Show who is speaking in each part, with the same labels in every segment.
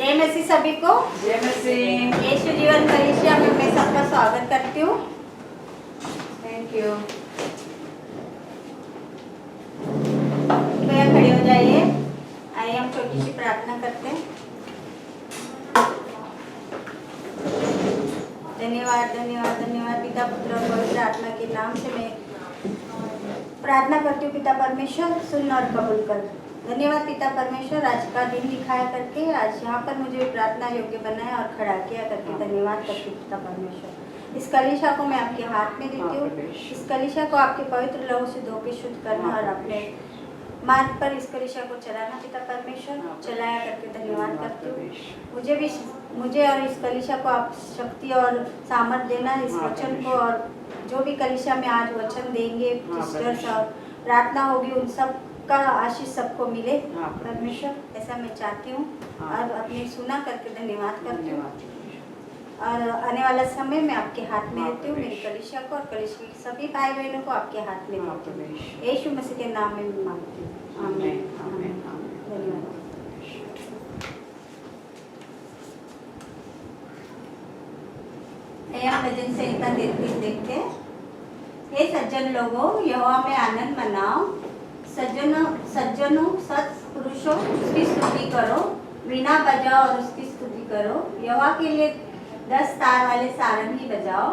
Speaker 1: जय मसीह सभी को।
Speaker 2: जय मसीह।
Speaker 1: यीशु जीवन कलीसिया में मैं सबका स्वागत करती हूँ।
Speaker 2: Thank you.
Speaker 1: कृपया खड़े हो जाइए। आइए हम छोटी सी प्रार्थना करते हैं। धन्यवाद धन्यवाद धन्यवाद पिता पुत्र और पवित्र आत्मा के नाम से मैं प्रार्थना करती हूँ। पिता परमेश्वर सुन और कबूल कर। धन्यवाद पिता परमेश्वर, आज का दिन दिखाया करके आज यहाँ पर मुझे प्रार्थना योग्य बनाया और खड़ा किया करके धन्यवाद करती हूँ पिता परमेश्वर। इस कलीसिया को मैं आपके हाथ में देती हूँ। इस कलीसिया को आपके पवित्र लहू से धो के शुद्ध करना और अपने मार्ग पर इस कलीसिया को चलाना पिता परमेश्वर। चलाया करके धन्यवाद करती हूँ। मुझे और इस कलीसिया को आप शक्ति और सामर्थ देना, इस वचन को और जो भी कलीसिया में आज वचन देंगे सिस्टर्स और प्रार्थना होगी उन सब का आशीष सबको मिले परमेश्वर, ऐसा मैं चाहती हूँ। और अपने सुना करके धन्यवाद करती हूँ। और आने वाला समय मैं आपके हाथ में देती हूँ, मेरी कलीसिया को और कलीसिया के सभी भाई बहनों को आपके हाथ में देती हूँ। यीशु मसीह के नाम में मैं मांगती हूँ, आमीन आमीन। धन्यवाद। भजन संहिता 33 देखते हैं। हे सज्जन लोगों, यहोवा में आनंद मनाओ, सज्जनों सत्पुरुषों उसकी स्तुति करो, वीणा बजाओ और उसकी स्तुति करो। यहोवा के लिए 10 तार वाले सारंगी बजाओ।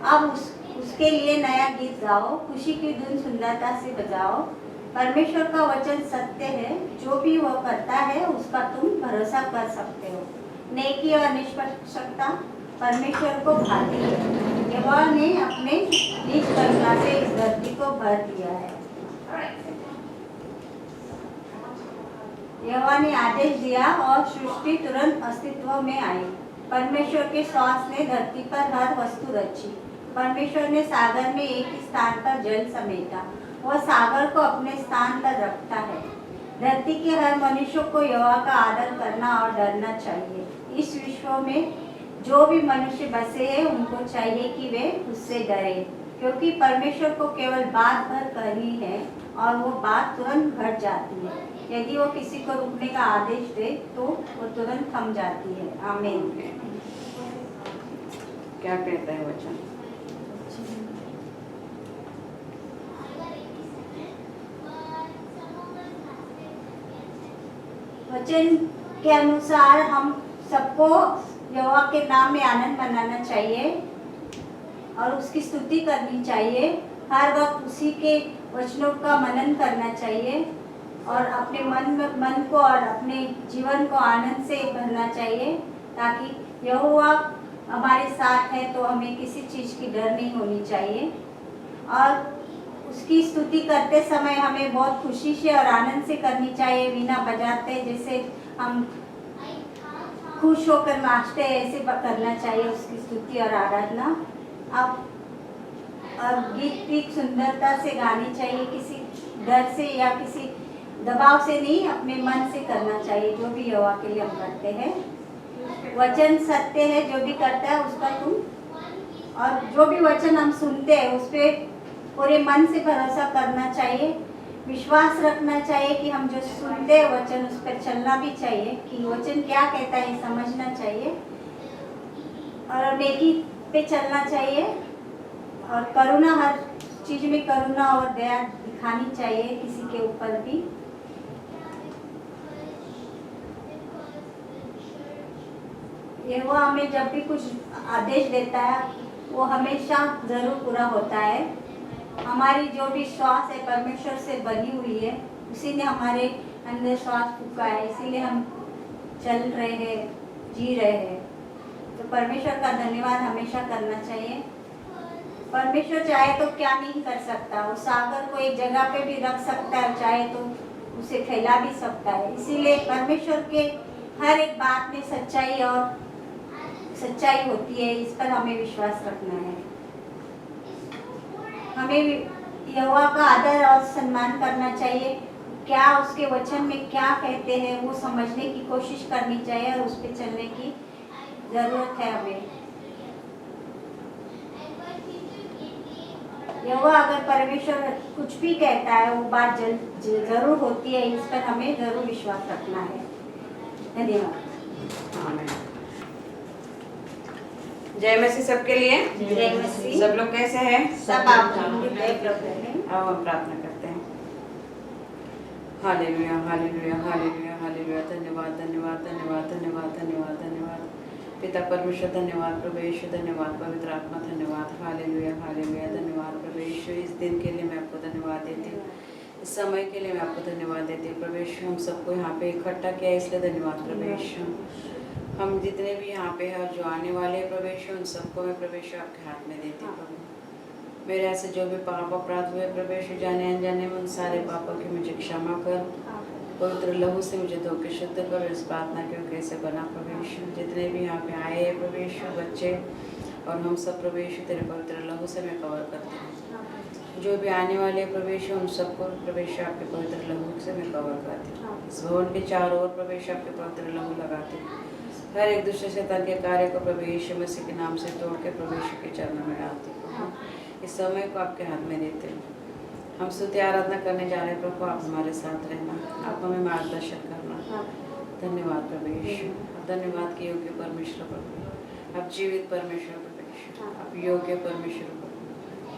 Speaker 1: अब उसके लिए नया गीत गाओ, खुशी की धुन सुंदरता से बजाओ। परमेश्वर का वचन सत्य है, जो भी वह करता है उसका तुम भरोसा कर सकते हो। नेकी और निष्पक्षता परमेश्वर को भाती है। यहोवा ने अपने निज करुणा से इस धरती को भर दिया है। यहोवा ने आदेश दिया और सृष्टि तुरंत अस्तित्व में आई। परमेश्वर के श्वास ने धरती पर हर वस्तु रची। परमेश्वर ने सागर में एक ही स्थान पर जल समेटा। वह सागर को अपने स्थान पर रखता है। धरती के हर मनुष्य को यहोवा का आदर करना और डरना चाहिए। इस विश्व में जो भी मनुष्य बसे हैं उनको चाहिए कि वे उससे डरे, क्योंकि परमेश्वर को केवल बात भर करनी है और वो बात तुरंत घट जाती है। यदि वो किसी को रुकने का आदेश दे तो वो तुरंत थम जाती है। आमीन।
Speaker 2: क्या कहता है वचन?
Speaker 1: वचन के अनुसार हम सबको यहोवा के नाम में आनंद मनाना चाहिए और उसकी स्तुति करनी चाहिए। हर वक्त उसी के वचनों का मनन करना चाहिए और अपने मन को और अपने जीवन को आनंद से भरना चाहिए, ताकि यहोवा हमारे साथ है तो हमें किसी चीज़ की डर नहीं होनी चाहिए। और उसकी स्तुति करते समय हमें बहुत खुशी से और आनंद से करनी चाहिए। वीणा बजाते जैसे हम खुश होकर नाचते हैं ऐसे करना चाहिए उसकी स्तुति और आराधना। अब और गीत भी सुंदरता से गानी चाहिए, किसी डर से या किसी दबाव से नहीं, अपने मन से करना चाहिए जो भी यहोवा के लिए हम करते हैं। वचन सत्य है, जो भी करता है उसका तुम और जो भी वचन हम सुनते हैं उस पर पूरे मन से भरोसा करना चाहिए। विश्वास रखना चाहिए कि हम जो सुनते हैं वचन उस पर चलना भी चाहिए कि वचन क्या कहता है समझना चाहिए और नेकी पे चलना चाहिए और करुणा, हर चीज में करुणा और दया दिखानी चाहिए किसी के ऊपर भी। यहोवा हमें जब भी कुछ आदेश देता है वो हमेशा जरूर पूरा होता है। हमारी जो भी श्वास है परमेश्वर से बनी हुई है, उसी ने हमारे अंदर श्वास फूंका है, इसीलिए हम चल रहे हैं, जी रहे हैं। तो परमेश्वर का धन्यवाद हमेशा करना चाहिए। परमेश्वर चाहे तो क्या नहीं कर सकता, उस सागर को एक जगह पे भी रख सकता है, चाहे तो उसे फैला भी सकता है। इसीलिए परमेश्वर के हर एक बात में सच्चाई होती है, इस पर हमें विश्वास रखना है। हमें यहोवा का आदर और सम्मान करना चाहिए। क्या उसके वचन में क्या कहते हैं वो समझने की कोशिश करनी चाहिए और उस पर चलने की जरूरत है हमें। यहोवा अगर परमेश्वर कुछ भी कहता है वो बात जरूर होती है, इस पर हमें जरूर विश्वास रखना है। धन्यवाद।
Speaker 2: आमीन। जय मसीह सबके लिए।
Speaker 1: जय मसीह।
Speaker 2: सब लोग कैसे हैं?
Speaker 1: सब आप हृदय प्रभु में।
Speaker 2: अब हम प्रार्थना करते हैं। Hallelujah hallelujah hallelujah hallelujah. धन्यवाद धन्यवाद धन्यवाद धन्यवाद धन्यवाद धन्यवाद पिता परमेश्वर, धन्यवाद प्रभु यीशु, धन्यवाद पवित्र आत्मा, धन्यवाद हालेलुया हालेलुया। धन्यवाद प्रभु यीशु, इस दिन के लिए मैं आपको धन्यवाद देती हूँ, इस समय के लिए मैं आपको धन्यवाद देती हूँ प्रभु यीशु। हम सबको यहाँ पे इकट्ठा किया इसलिए धन्यवाद प्रभु यीशु। हम जितने भी यहाँ पे हैं और जो आने वाले हैं प्रभु यीशु, उन सबको मैं प्रभु यीशु आपके हाथ में देती हूँ प्रभु। मेरे ऐसे जो भी पाप अपराध हुए प्रभु यीशु, जाने अनजाने में, उन सारे पापों की मुझे क्षमा कर, पवित्र लहू से मुझे धो के शुद्ध कर। इस प्रार्थना के कैसे बना प्रभु यीशु। जितने भी यहाँ पे आए हैं प्रभु यीशु, बच्चे और हम सब प्रभु यीशु, तेरे पवित्र लहू से मैं कवर करती हूँ। जो भी आने वाले प्रभु यीशु, उन सबको प्रभु यीशु आपके पवित्र लहू से मैं कवर करती हूँ। इस भवन के चारों ओर प्रभु यीशु आपके पवित्र लहू लगाती हूँ। हर एक दूसरे शैतान के कार्य को प्रभु यीशु मसीह के नाम से तोड़ के प्रभु यीशु के चरणों में डालती हूँ। इस समय को आपके हाथ में देते हैं। हम स्तुति आराधना करने जा रहे हैं प्रभु, आप हमारे साथ रहना, आप हमें मार्गदर्शन करना। धन्यवाद प्रभु यीशु, धन्यवाद कि योग्य परमेश्वर प्रभु, आप जीवित परमेश्वर प्रभु यीशु, आप योग्य परमेश्वर प्रभु।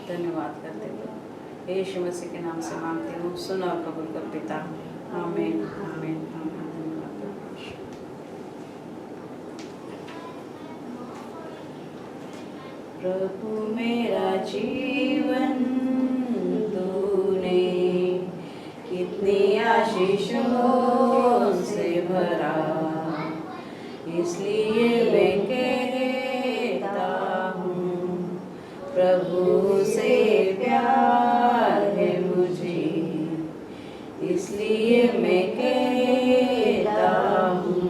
Speaker 2: धन्यवाद करते प्रभु यीशु मसीह के नाम से मांगती हूँ, सुन और कबूल कर पिता। आमीन आमीन आमीन। धन्यवाद प्रभु यीशु। प्रभु मेरा जीवन तूने कितनी आशीषों से भरा, इसलिए मैं कहता हूँ प्रभु से प्यार है मुझे, इसलिए मैं कहता हूँ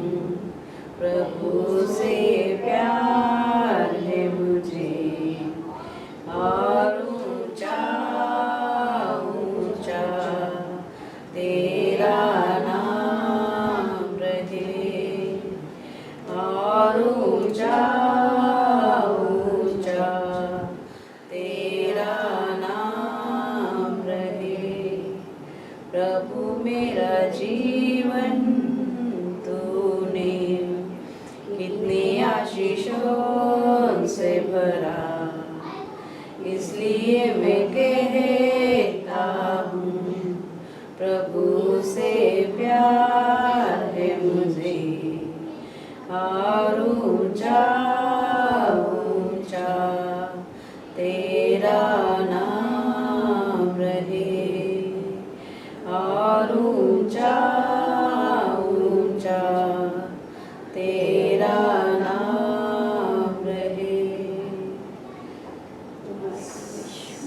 Speaker 2: प्रभु से प्यार है मुझे। और ऊंचा ऊंचा तेरा नाम रहे, और ऊंचा ऊंचा तेरा नाम रहे। प्रभु मेरा जीवन तूने कितनी आशीषों से भरा, इसलिए मैं कहता हूँ प्रभु से प्यार है मुझे। और ऊंचा ऊंचा तेरा नाम रहे, और ऊंचा ऊंचा तेरा नाम रहे।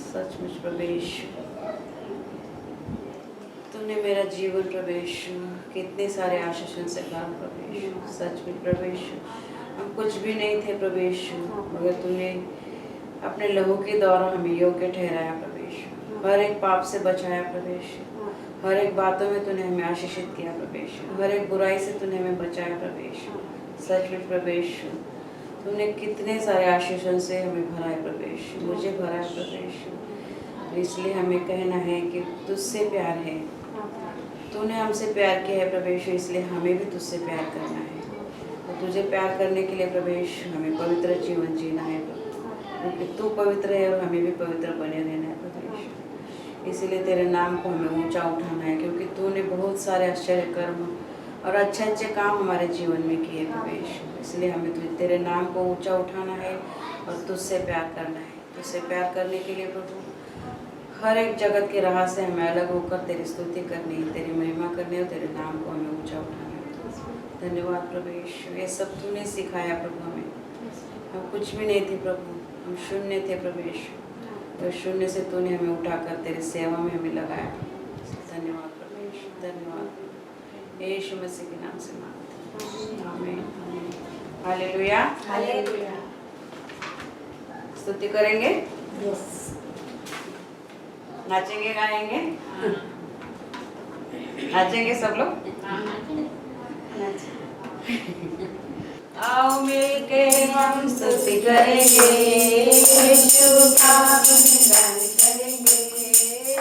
Speaker 2: सचमुच प्रभु यीशु, तूने मेरा जीवन प्रभु यीशु कितने सारे आशीषों से भरा प्रभु यीशु। सचमुच प्रभु यीशु, हम कुछ भी नहीं थे प्रभु यीशु, मगर तूने अपने लहू के द्वारा हमें योग्य ठहराया प्रभु यीशु। हर एक पाप से बचाया प्रभु यीशु, हर एक बातों में तूने हमें आशीषित किया प्रभु यीशु, हर एक बुराई से तूने हमें बचाया प्रभु यीशु। सचमुच प्रभु यीशु, तूने कितने सारे आशीषों से हमें भरा है प्रभु यीशु, मुझे भरा है प्रभु यीशु। इसलिए हमें कहना है कि तुझसे प्यार है, तूने हमसे प्यार किया है प्रभु यीशु, इसलिए हमें भी तुझसे प्यार करना है। तो तुझे प्यार करने के लिए प्रभु यीशु हमें पवित्र जीवन जीना है प्रभु, क्योंकि तू पवित्र है और हमें भी पवित्र बने रहना है प्रभु यीशु। इसीलिए तेरे नाम को हमें ऊंचा उठाना है, क्योंकि तूने बहुत सारे आश्चर्य कर्म और अच्छे अच्छे काम हमारे जीवन में किए प्रभु यीशु। इसलिए हमें तेरे नाम को ऊंचा उठाना है और तुझसे प्यार करना है। तुझसे प्यार करने के लिए प्रभु हर एक जगत के राह से हमें अलग होकर तेरी स्तुति करनी, तेरी महिमा करनी और तेरे नाम को हमें ऊंचा उठाना है। धन्यवाद प्रभु यीशु, ये सब तूने सिखाया प्रभु हमें। हम कुछ भी नहीं थे प्रभु, हम शून्य थे प्रभु यीशु, तो शून्य से तूने हमें उठाकर तेरी सेवा में हमें लगाया। धन्यवाद प्रभु यीशु, धन्यवाद। यीशु मसीह के नाम से मांगते हैं, आमीन आमीन। Hallelujah
Speaker 1: hallelujah.
Speaker 2: स्तुति करेंगे,
Speaker 1: यस।
Speaker 2: नाचेंगे गाएंगे, नाचेंगे सब लोग। आओ मिलके हम स्तुति करेंगे, यीशु का गुणगान करेंगे।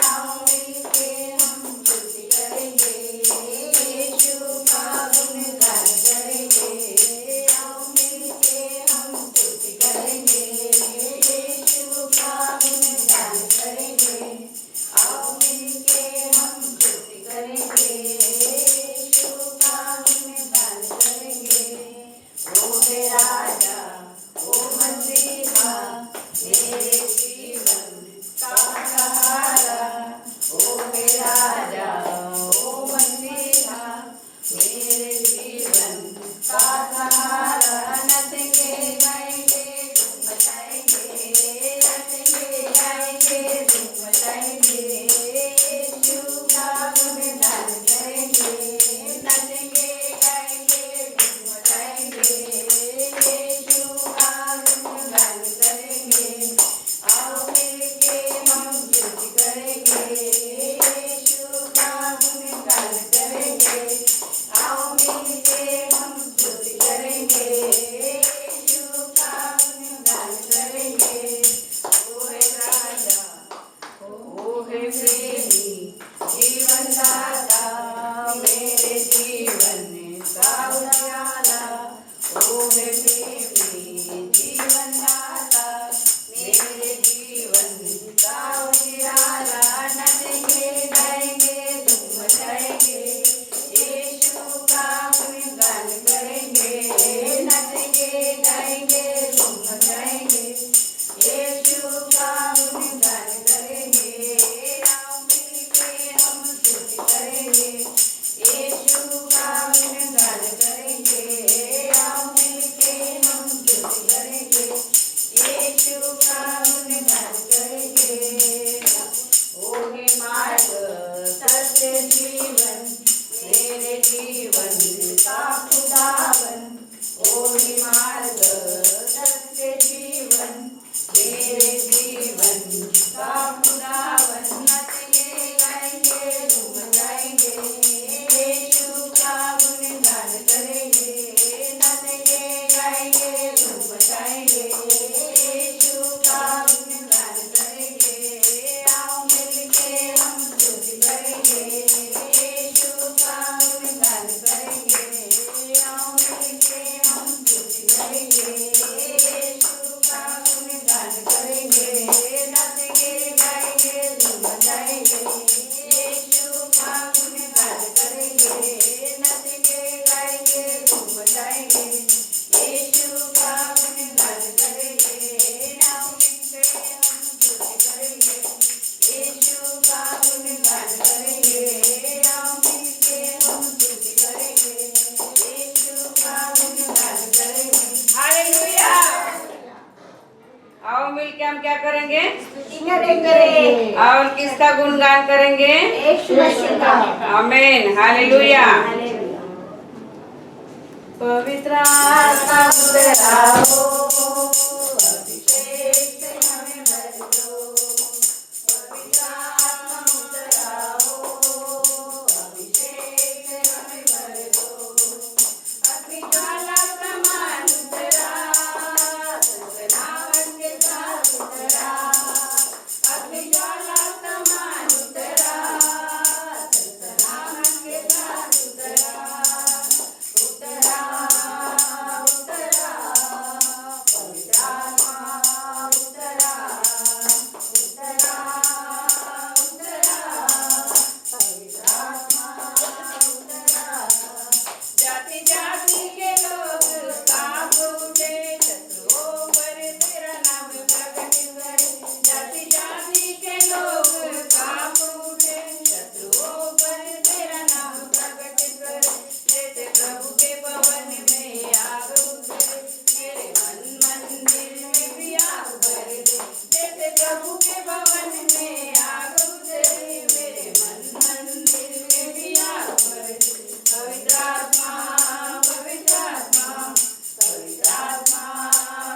Speaker 2: आओ मिलके हम स्तुति करेंगे, यीशु का गुणगान करेंगे। की हम क्या करेंगे?
Speaker 1: करेंगे
Speaker 2: और किसका गुणगान करेंगे?
Speaker 1: यीशु मसीह का।
Speaker 2: आमीन, हालेलुया।
Speaker 1: हालेलुया।
Speaker 2: पवित्र आत्मा उतराओ, अभिषेक से हमें भर दो। पवित्र आत्मा उतराओ, अभिषेक से हमें भर दो। अग्नि ज्वाला समान उतरा, सनसनाहट के साथ उतरा। अग्नि ज्वाला समान उतरा, सनसनाहट के साथ उतरा। उतरा, उतरा, पवित्र आत्मा उतरा, उतरा, उतरा, पवित्र आत्मा उतरा। जाति जाति के लोग कांप उठे, शत्रुओं पर तेरा नाम प्रकट करे। जाति जाति के लोग कांप उठे, शत्रुओं पर तेरा नाम प्रकट करे। जैसे प्रभु के भवन में आग उतरे, मेरे मन मंदिर में भी आग भर दे। जैसे प्रभु के भवन में आग उतरे, मेरे मन मंदिर में भी आग भर दे। पवित्र आत्मा, पवित्र आत्मा, पवित्र आत्मा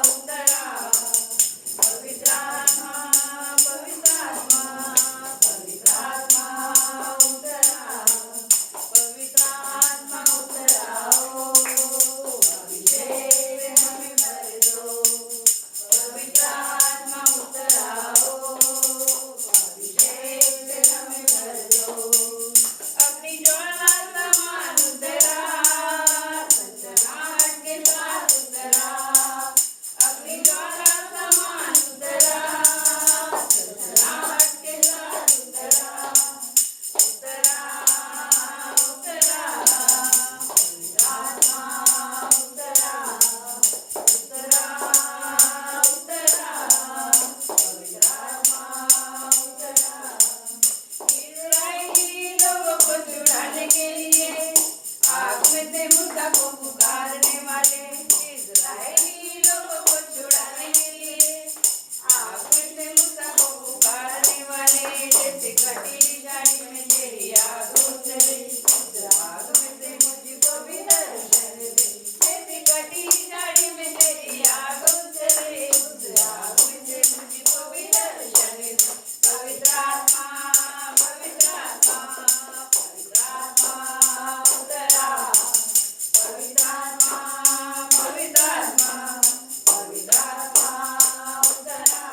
Speaker 2: उतरा। पवित्र आत्मा, पवित्र आत्मा, पवित्र आत्मा उतरा। पवित्र आत्मा उतराओ, अभिषेक से हमें भर दो। पवित्र आत्मा उतराओ, अभिषेक से हमें भर दो। अपनी ज्वाला समान उतरा, सनसनाहट के साथ उतरा। अपनी ज्वाला समान उतरा, सनसनाहट के साथ उतरा। उतरा, उतरा, पवित्र आत्मा उतरा। उतरा, उतरा, पवित्र आत्मा उतरा। इस्राएली लोगों को छुड़ाने के लिए आग में से मूसा को पुकारने वाले। इस्राएली लोगों को छुड़ाने के लिए आग में से मूसा को पुकारने वाले। जैसे कटीली झाड़ी में तेरी आग उतरे, उस आग में से मुझको भी दर्शन दे। जैसे कटीली झाड़ी में तेरी आग उतरे, उस आग में से मुझको भी दर्शन दे। पवित्र आत्मा, पवित्र आत्मा, पवित्र आत्मा उतरा। पवित्र आत्मा, पवित्र आत्मा, पवित्र आत्मा उतरा।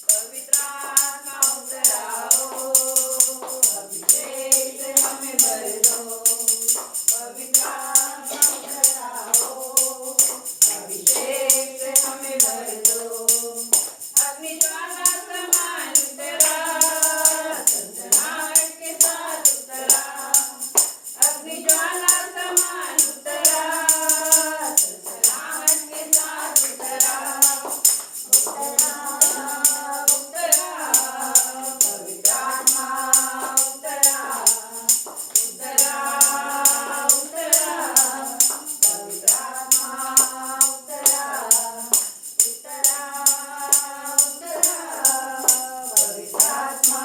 Speaker 2: पवित्र आत्मा उतराओ, अभिषेक से हमें भर दो। पवित्र आत्मा उतराओ, अभिषेक से हमें भर दो। अग्नि ज्वाला समान उतरा, सनसनाहट के साथ उतरा। अग्नि ज्वाला समान उतरा, सनसनाहट के साथ उतरा। उतरा, उतरा, पवित्र आत्मा उतरा। उतरा, उतरा, पवित्र आत्मा उतरा। उतरा, उतरा, पवित्र आत्मा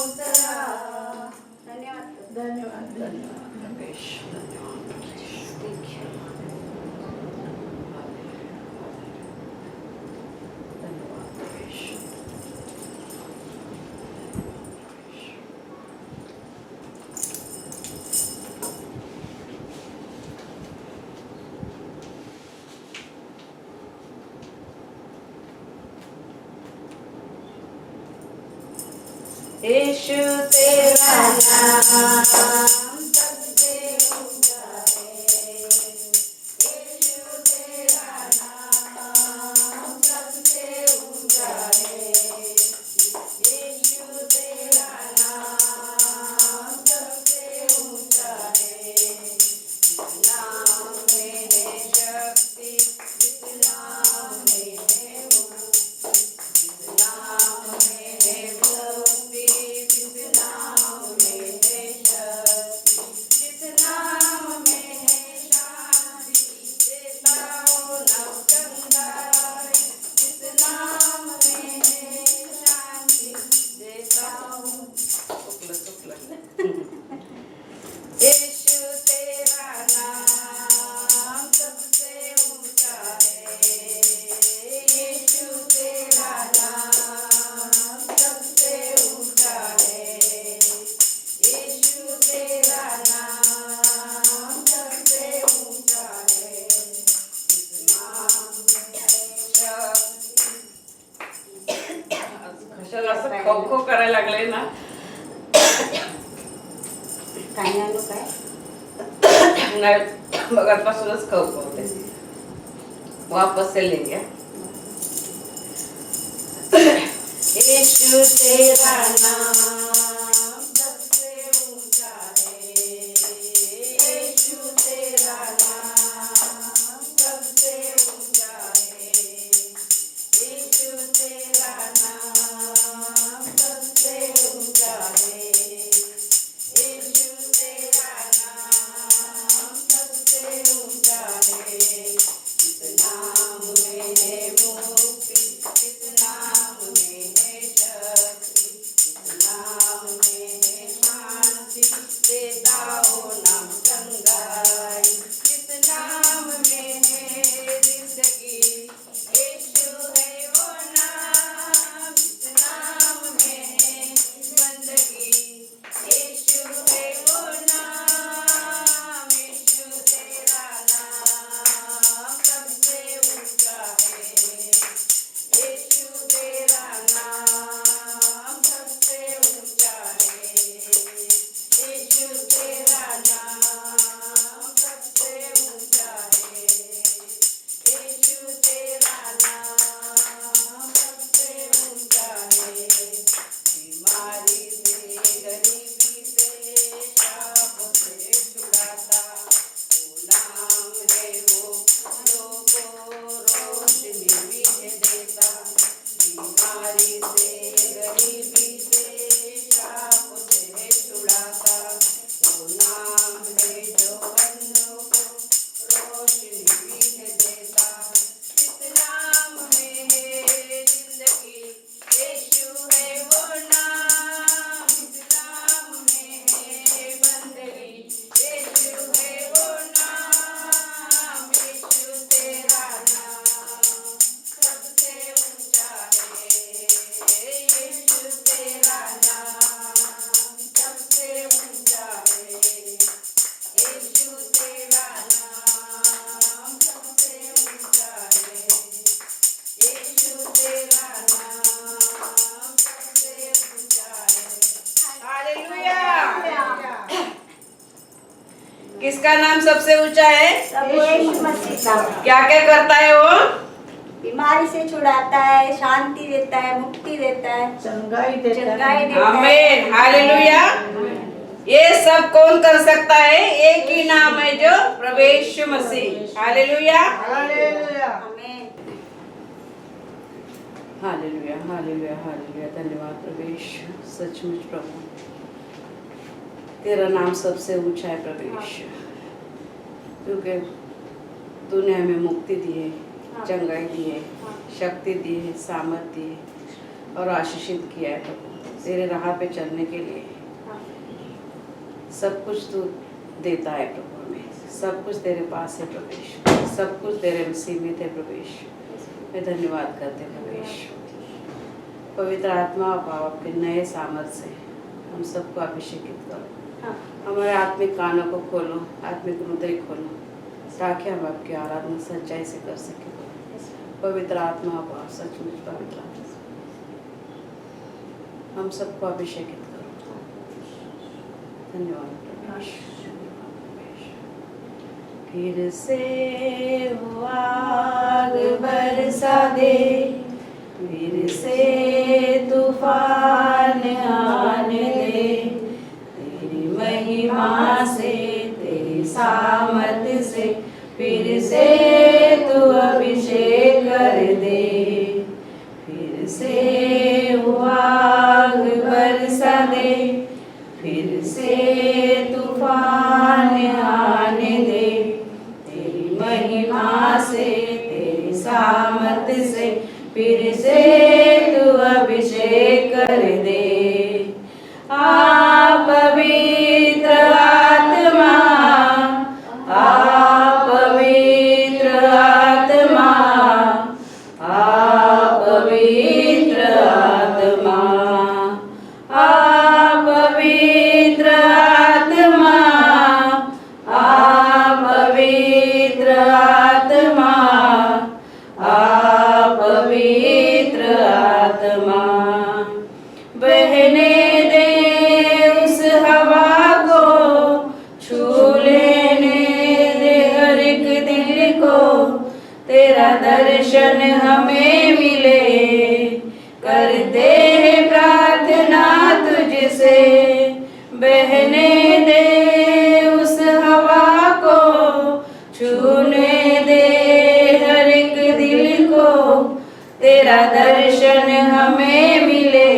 Speaker 2: उतरा। धन्यवाद।
Speaker 3: धन्यवाद धन्यवाद रमेश, धन्यवाद धन्यवाद रमेश।
Speaker 2: यीशु तेरा नाम सबसे ऊंचा है। यीशु तेरा नाम सबसे ऊंचा है। यीशु तेरा नाम सबसे ऊंचा है। इस नाम में है शक्ति, इस नाम में है मुक्ति, इस नाम में है मुक्ति, इस नाम में है शक्ति। खोकायला लागले ना.
Speaker 1: काय नाही आलो काय
Speaker 2: नाही बघतपासूनच खाऊ होते. वापस से लेंगे. यीशु तेरा नाम सबसे ऊंचा है. यीशु तेरा नाम सबसे ऊंचा है. यीशु तेरा नाम सबसे ऊंचा है. यीशु तेरा नाम सबसे ऊंचा है. इस नाम में है मुक्ति, इस नाम में है शक्ति, इस नाम में है शांति, देता हो नाम चंगाई. इस नाम में है जिंदगी, यीशु है वो नाम. इस नाम में है बंदगी, यीशु है वो नाम. यीशु तेरा नाम सबसे ऊंचा है. यीशु तेरा नाम सबसे ऊंचा है. यीशु तेरा नाम सबसे ऊंचा है. यीशु तेरा नाम सबसे ऊंचा है. बीमारी से, गरीबी से, शाप से छुड़ाता वो नाम है. वो फूलों को रोशनी भी है देता. बीमारी से, गरीबी से, शाप से छुड़ाता वो नाम है. जो अंधों को रोशनी भी है देता. इस नाम में है जिंदगी, यीशु है वो नाम. इस नाम में है बंदगी, यीशु है वो नाम. यीशु तेरा नाम सबसे ऊंचा है. यीशु तेरा नाम सबसे ऊंचा है. यीशु तेरा नाम सबसे ऊंचा है. यीशु तेरा नाम सबसे ऊंचा है. हालेलुया. किसका नाम सबसे ऊंचा है?
Speaker 1: सब यीशु मसीह का.
Speaker 2: क्या क्या करता है वो?
Speaker 1: बीमारी से छुड़ाता है, शांति देता है, मुक्ति देता है,
Speaker 3: चंगाई देता
Speaker 1: चंगाई
Speaker 3: है.
Speaker 1: देता है.
Speaker 2: आमीन. हालेलुया. ये सब कौन कर सकता है? एक ही नाम है जो प्रभु यीशु मसीह. हालेलुया.
Speaker 3: हालेलुया.
Speaker 1: आमीन.
Speaker 2: हालेलुया. हालेलुया. हालेलुया. धन्यवाद प्रभु यीशु. सचमुच प्रभु तेरा नाम सबसे ऊंचा है प्रभु यीशु, क्योंकि तूने हमें मुक्ति दी है, चंगाई दी है, शक्ति दी है, सामर्थ दी है और आशीषित किया है प्रभु. तेरे राह पे चलने के लिए सब कुछ तू देता है प्रभु. हमें सब कुछ तेरे पास है प्रभु यीशु. सब कुछ तेरे में सीमित है प्रभु यीशु. मैं धन्यवाद करते प्रभु यीशु. पवित्र आत्मा और पाप के नए सामर्थ से हम सबको अभिषेकित करो. हमारे आत्मिक कानों को खोलो, आत्मिक हृदय खोलो, ताकि हम आपकी आराधना सच्चाई से कर सकें. पवित्र आत्मा और सचमुच पवित्र आत्मा हम सबको अभिषेकित करो. धन्यवाद प्रभु यीशु. फिर से वो आग बरसा दे, फिर से तूफान आने दे. तेरी महिमा से, तेरी सामर्थ से फिर से तू अभिषेक कर दे. फिर से वो आग बरसा दे, फिर से तूफान आने दे. तेरी महिमा से, तेरी सामर्थ से फिर से तू अभिषेक कर दे. पवित्र आत्मा, पवित्र आत्मा, पवित्र आत्मा. दर्शन हमें मिले, करते हैं प्रार्थना तुझसे, बहने दे उस हवा को, छूने दे हर एक दिल को, तेरा दर्शन हमें मिले,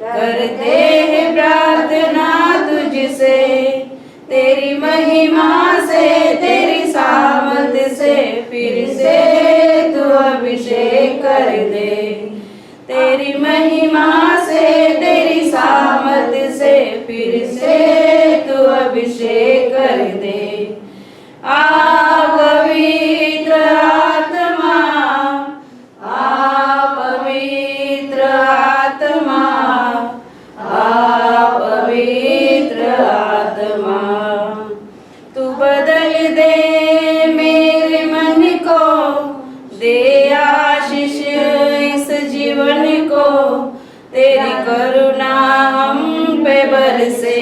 Speaker 2: करते हैं प्रार्थना तुझसे, तेरी महिमा से तेरी सामत से फिर से तू अभिषेक कर दे, तेरी महिमा से तेरी सामत से फिर से तू अभिषेक कर दे। आ पवित्र आत्मा, आ पवित्र आत्मा, आ पवित्र आत्मा, तू बदल दे मेरे मन को, दे आशीष इस जीवन को, तेरी करुणा हम पे बरसे,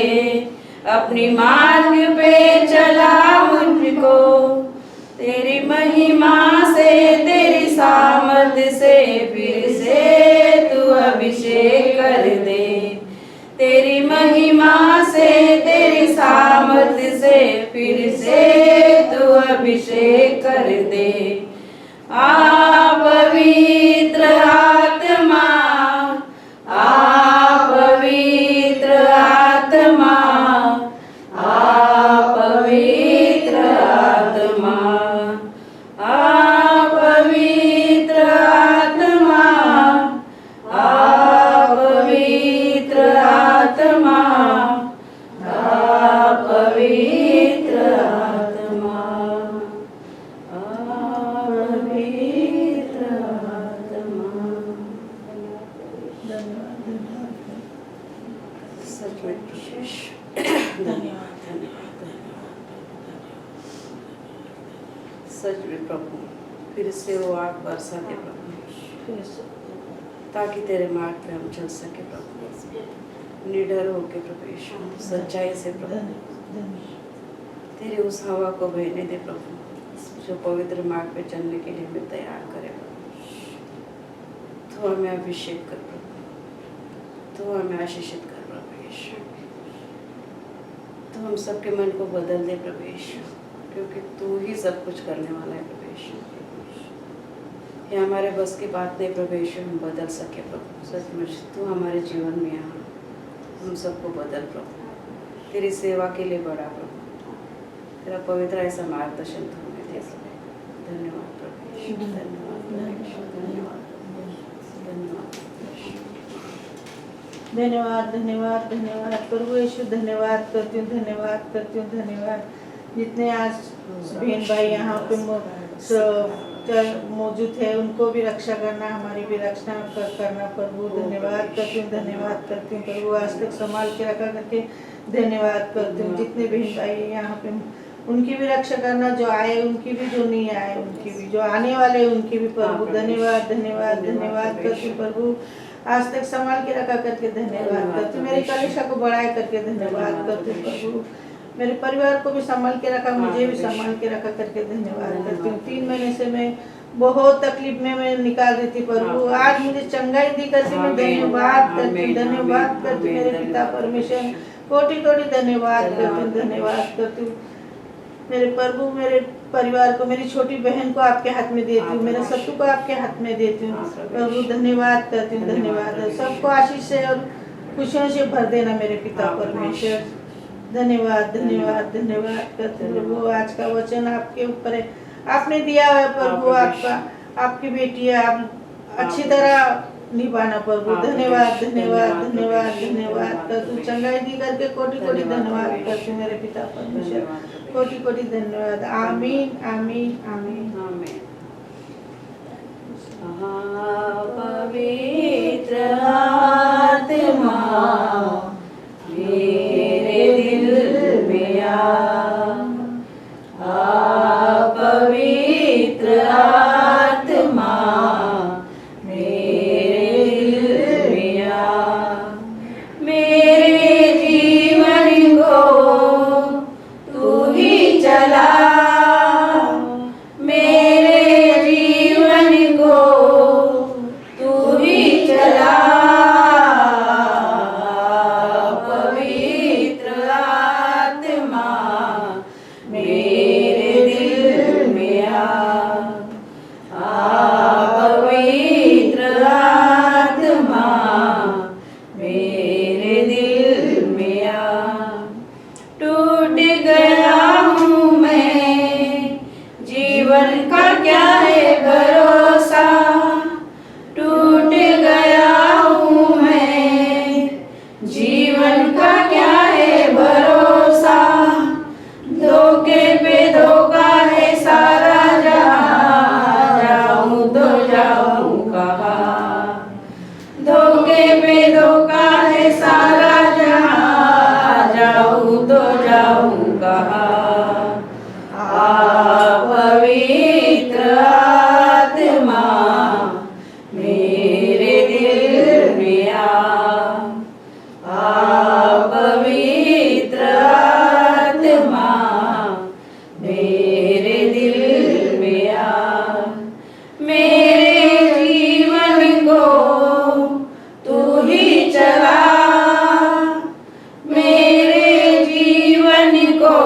Speaker 2: अपनी मार्ग पे चला मुझको, तेरी महिमा से तेरी सामर्थ से फिर से तू अभिषेक कर दे, तेरी महिमा से तेरी सामर्थ से फिर से तू अभिषेक कर दे। आ पवित्र आत्मा, आ पवित्र आत्मा, आ पवित्र आत्मा, आ पवित्र आत्मा, आ पवित्र आत्मा, आ पवित्र आत्मा, आ पवित्र आत्मा। सच में विशेष धन्यवाद, धन्यवाद, सच में प्रभु फिर से वो आग बरसा दे प्रभु, ताकि तेरे मार्ग पे हम चल सके प्रभु, निडर होके प्रभु यीशु, सच्चाई से प्रभु, तेरे उस हवा को बहने दे प्रभु, जो पवित्र मार्ग पे चलने के लिए हमें तैयार करे प्रभु। तो हमें अभिषेक कर प्रभु, तो हमें आशीषित कर प्रभु यीशु, तो हम सबके मन को बदल दे प्रभु यीशु, क्योंकि तू ही सब कुछ करने वाला है प्रभु यीशु। ये हमारे बस की बात नहीं प्रभु यीशु, हम बदल सके प्रभु, सचमुच तू हमारे जीवन में आ, हम सबको बदल प्रभु, तेरी सेवा के लिए बढ़ा प्रभु, तेरा पवित्र ऐसा मार्गदर्शन तू हमें दे सके। धन्यवाद प्रभु यीशु, धन्यवाद प्रभु यीशु, धन्यवाद, धन्यवाद
Speaker 3: धन्यवाद, धन्यवाद, धन्यवाद प्रभु यीशु, धन्यवाद करती हूँ, धन्यवाद करती हूँ, धन्यवाद। जितने आज बहन भाई यहाँ पे मौजूद है, उनको भी रक्षा करना, हमारी भी रक्षा करना प्रभु, धन्यवाद करती हूँ, धन्यवाद करती हूँ प्रभु, आज तक संभाल के रखा करके धन्यवाद करती हूँ। जितने बहन भाई यहाँ पे, उनकी भी रक्षा करना, जो आए उनकी भी, जो नहीं आए उनकी भी, जो आने वाले उनकी भी प्रभु, धन्यवाद, धन्यवाद, धन्यवाद करती हूँ प्रभु, आज तक संभाल के रखा करके धन्यवाद करती हूँ, मेरी कलीसिया को बढ़ाए करके धन्यवाद करती हूँ प्रभु, मेरे परिवार को भी संभाल के रखा, मुझे भी संभाल के रखा करके धन्यवाद करती हूँ। 3 महीने से मैं बहुत तकलीफ में मैं निकाल रही थी प्रभु, आज मुझे चंगाई दी करके मैं धन्यवाद करती हूँ, धन्यवाद करती हूँ मेरे पिता परमेश्वर, कोटि कोटि धन्यवाद करती हूँ, धन्यवाद करती हूँ मेरे प्रभु, मेरे परिवार को, मेरी छोटी बहन को आपके हाथ में देती हूँ, मेरे सत्तू को आपके हाथ में देती हूँ प्रभु, धन्यवाद करती हूँ, धन्यवाद। सबको आशीष से और खुशियों से भर देना मेरे पिता परमेश्वर, धन्यवाद, धन्यवाद, धन्यवाद करते प्रभु। आज का वचन आपके ऊपर है, आपने दिया है प्रभु, आपका, आपकी बेटी है, आप अच्छी तरह निभाना प्रभु, धन्यवाद, धन्यवाद, धन्यवाद, धन्यवाद कर तू चंगाई दी करके कोटि कोटि धन्यवाद करते मेरे पिता परमेश्वर, कोटि कोटि धन्यवाद। आमीन, आमीन, आमीन।
Speaker 2: पवित्र आत्मा मेरे दिल में आ, पवित्र आत्मा मेरे दिल में आ, मेरे जीवन को तू ही चला, मेरे मेरे दिल में आ पवित्र आत्मा मेरे दिल में आ। टूट गया हूँ मैं, जीवन का क्या है भरोसा। टूट गया हूँ मैं, जीवन का क्या है भरोसा। धोखे पे धोखा है सारा जहां, जाऊं तो जाऊं कहाँ। धोखे पे धोखा है सारा जहां, जाऊं तो जाऊं कहाँ। पवित्र आत्मा मेरे दिल में आ पवित्र आत्मा मेरे दिल में आ। मेरे जीवन को तू ही चला, मेरे जीवन को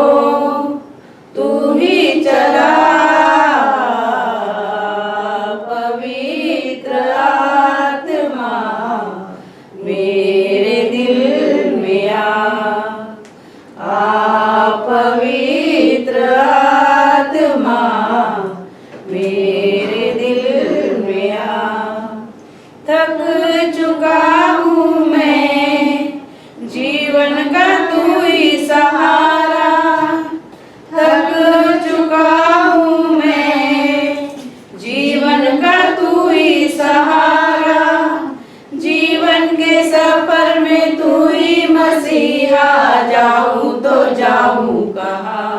Speaker 2: तू ही चला। पवित्र आत्मा मेरे दिल में आ पवित्र आत्मा मेरे दिल में आ। थक चुका हूँ मैं, जीवन का तू ही सहारा। थक चुका हूँ मैं, जीवन का तू ही सहारा। जीवन के सफर में तू ही मसीहा, जाऊं तो जाऊं कहाँ।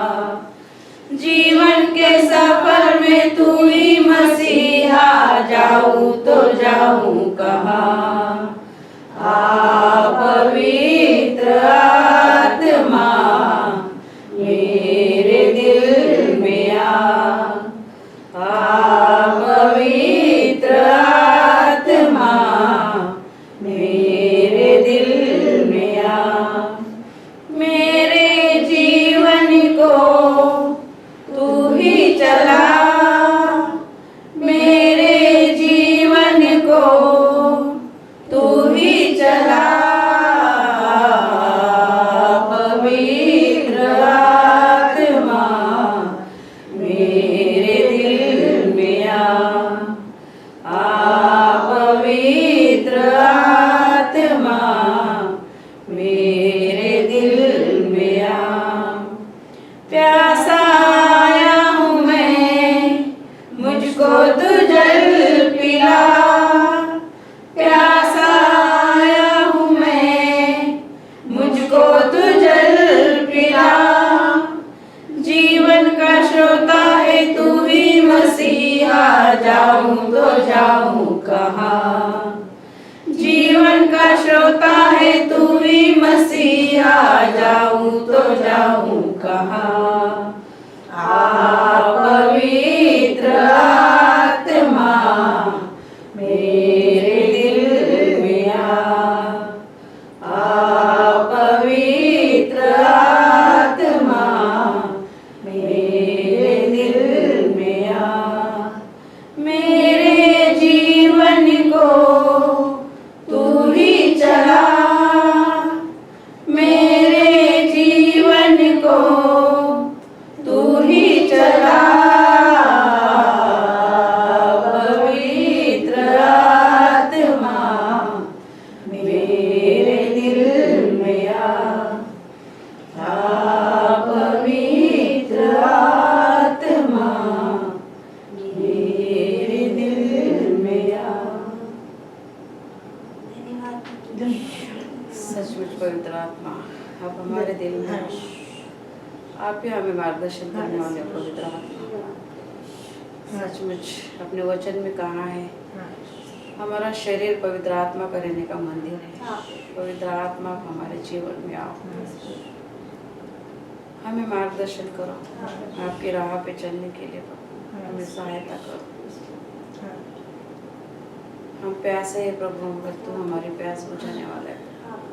Speaker 2: जीवन के सफर में तू ही मसीहा, जाऊं तो जाऊं कहाँ। पवित्र आत्मा मेरे दिल में आ पवित्र आत्मा मेरे दिल में आ। मेरे जीवन को तू ही चला, मेरे जीवन को तू ही चला। पवित्र आत्मा मेरे दिल में आ पवित्र आत्मा मेरे दिल में आ। प्यासा आया हूँ मैं, मुझको तू जल पिला। प्यासा आया हूँ मैं, मुझको तू जल पिला। जीवन का श्रोता है तू ही मसीहा, जाऊं तो जाऊं कहाँ। जीवन का श्रोता है तू ही मसीहा, जाऊं तो जाऊं कहाँ। पवित्र आत्मा मेरे दिल में आ पवित्र आत्मा मेरे दिल में आ। मेरे जीवन को तू ही चला, मेरे जीवन को तू ही चला। पवित्र आत्मा मेरे दिल में आ पवित्र आत्मा मेरे दिल में आ। सचमुच पवित्र आत्मा आप हमारे दिल में हो। आप ही हमें मार्गदर्शन करने वाले पवित्र आत्मा। सचमुच अपने वचन में कहा है हमारा शरीर पवित्र आत्मा का रहने का मंदिर है। पवित्र आत्मा हमारे जीवन में आओ, हमें मार्गदर्शन करो, आपकी राह पे चलने के लिए प्रभु हमें सहायता करो। हम प्यासे है प्रभु, मगर तू हमारी प्यास बुझाने वाला है,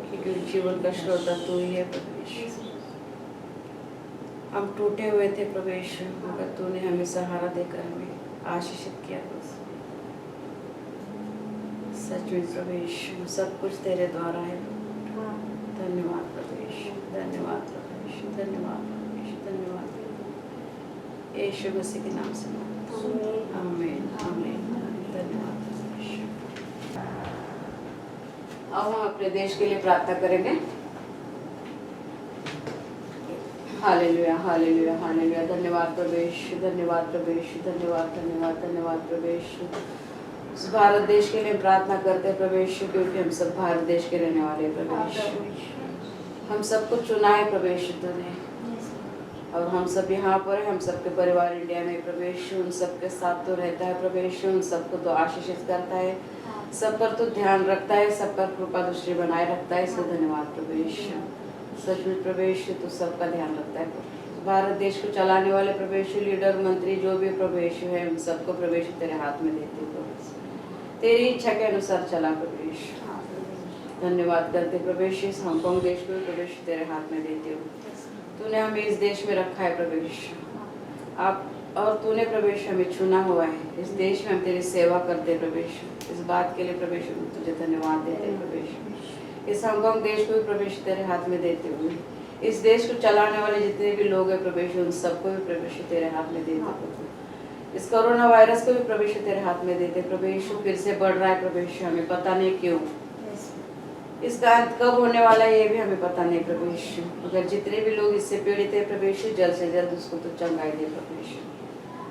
Speaker 2: क्योंकि जीवन का स्रोत तू ही है परमेश्वर। हम टूटे हुए थे प्रभु यीशु, मगर तूने हमें सहारा देकर हमें आशीषित किया। सच में प्रभु यीशु सब कुछ तेरे द्वारा है। धन्यवाद प्रभु यीशु, धन्यवाद प्रभु यीशु, धन्यवाद प्रभु यीशु, धन्यवाद यीशु मसीह के नाम से आमीन आमीन। धन्यवाद प्रभु यीशु। अब हम अपने देश के लिए प्रार्थना करेंगे। Hallelujah hallelujah hallelujah. धन्यवाद प्रभु यीशु, धन्यवाद प्रभु यीशु, धन्यवाद धन्यवाद धन्यवाद प्रभु यीशु। इस भारत देश के लिए प्रार्थना करते हैं प्रभु यीशु, क्योंकि हम सब भारत देश के रहने वाले प्रभु यीशु। हम सबको चुना है प्रभु यीशु तूने, और हम सब यहाँ पर हैं। हम सबके परिवार इंडिया में प्रभु यीशु, उन सबके साथ तो रहता है प्रभु यीशु, उन सबको तो आशीषित करता है, सब पर तो ध्यान रखता है, सब पर कृपा दृष्टि बनाए रखता है। इसलिए धन्यवाद प्रभु यीशु। सच में प्रभु यीशु तो सबका ध्यान रखता है। भारत देश को चलाने वाले प्रभु यीशु, लीडर मंत्री जो भी प्रभु यीशु है, उन सबको प्रभु यीशु तेरे हाथ में देते हो। तेरी इच्छा के अनुसार चला प्रभु यीशु। धन्यवाद करते प्रभु यीशु। हांगकांग देश को प्रभु यीशु तेरे हाथ में देते हो। तूने हमें इस देश में रखा है प्रभु यीशु, आप और तूने प्रभु यीशु हमें चुना हुआ है। इस देश में हम तेरी सेवा करते प्रभु यीशु। इस बात के लिए प्रभु यीशु तुझे धन्यवाद देते हैं प्रभु यीशु। इस हांगकांग देश को भी प्रभु यीशु तेरे हाथ में देते हुए, इस देश को चलाने वाले जितने भी लोग हैं प्रभु यीशु, उन सबको भी प्रभु यीशु तेरे हाथ में देते प्रभु। इस कोरोना वायरस को भी प्रभु यीशु तेरे हाथ में देते प्रभु यीशु। फिर से बढ़ रहा है प्रभु यीशु, हमें पता नहीं क्यों, इसका अंत कब होने वाला है ये भी हमें पता नहीं प्रभु यीशु। अगर जितने भी लोग इससे पीड़ित है प्रभु यीशु, जल्द से जल्द उसको तो चंगाई दे प्रभु यीशु।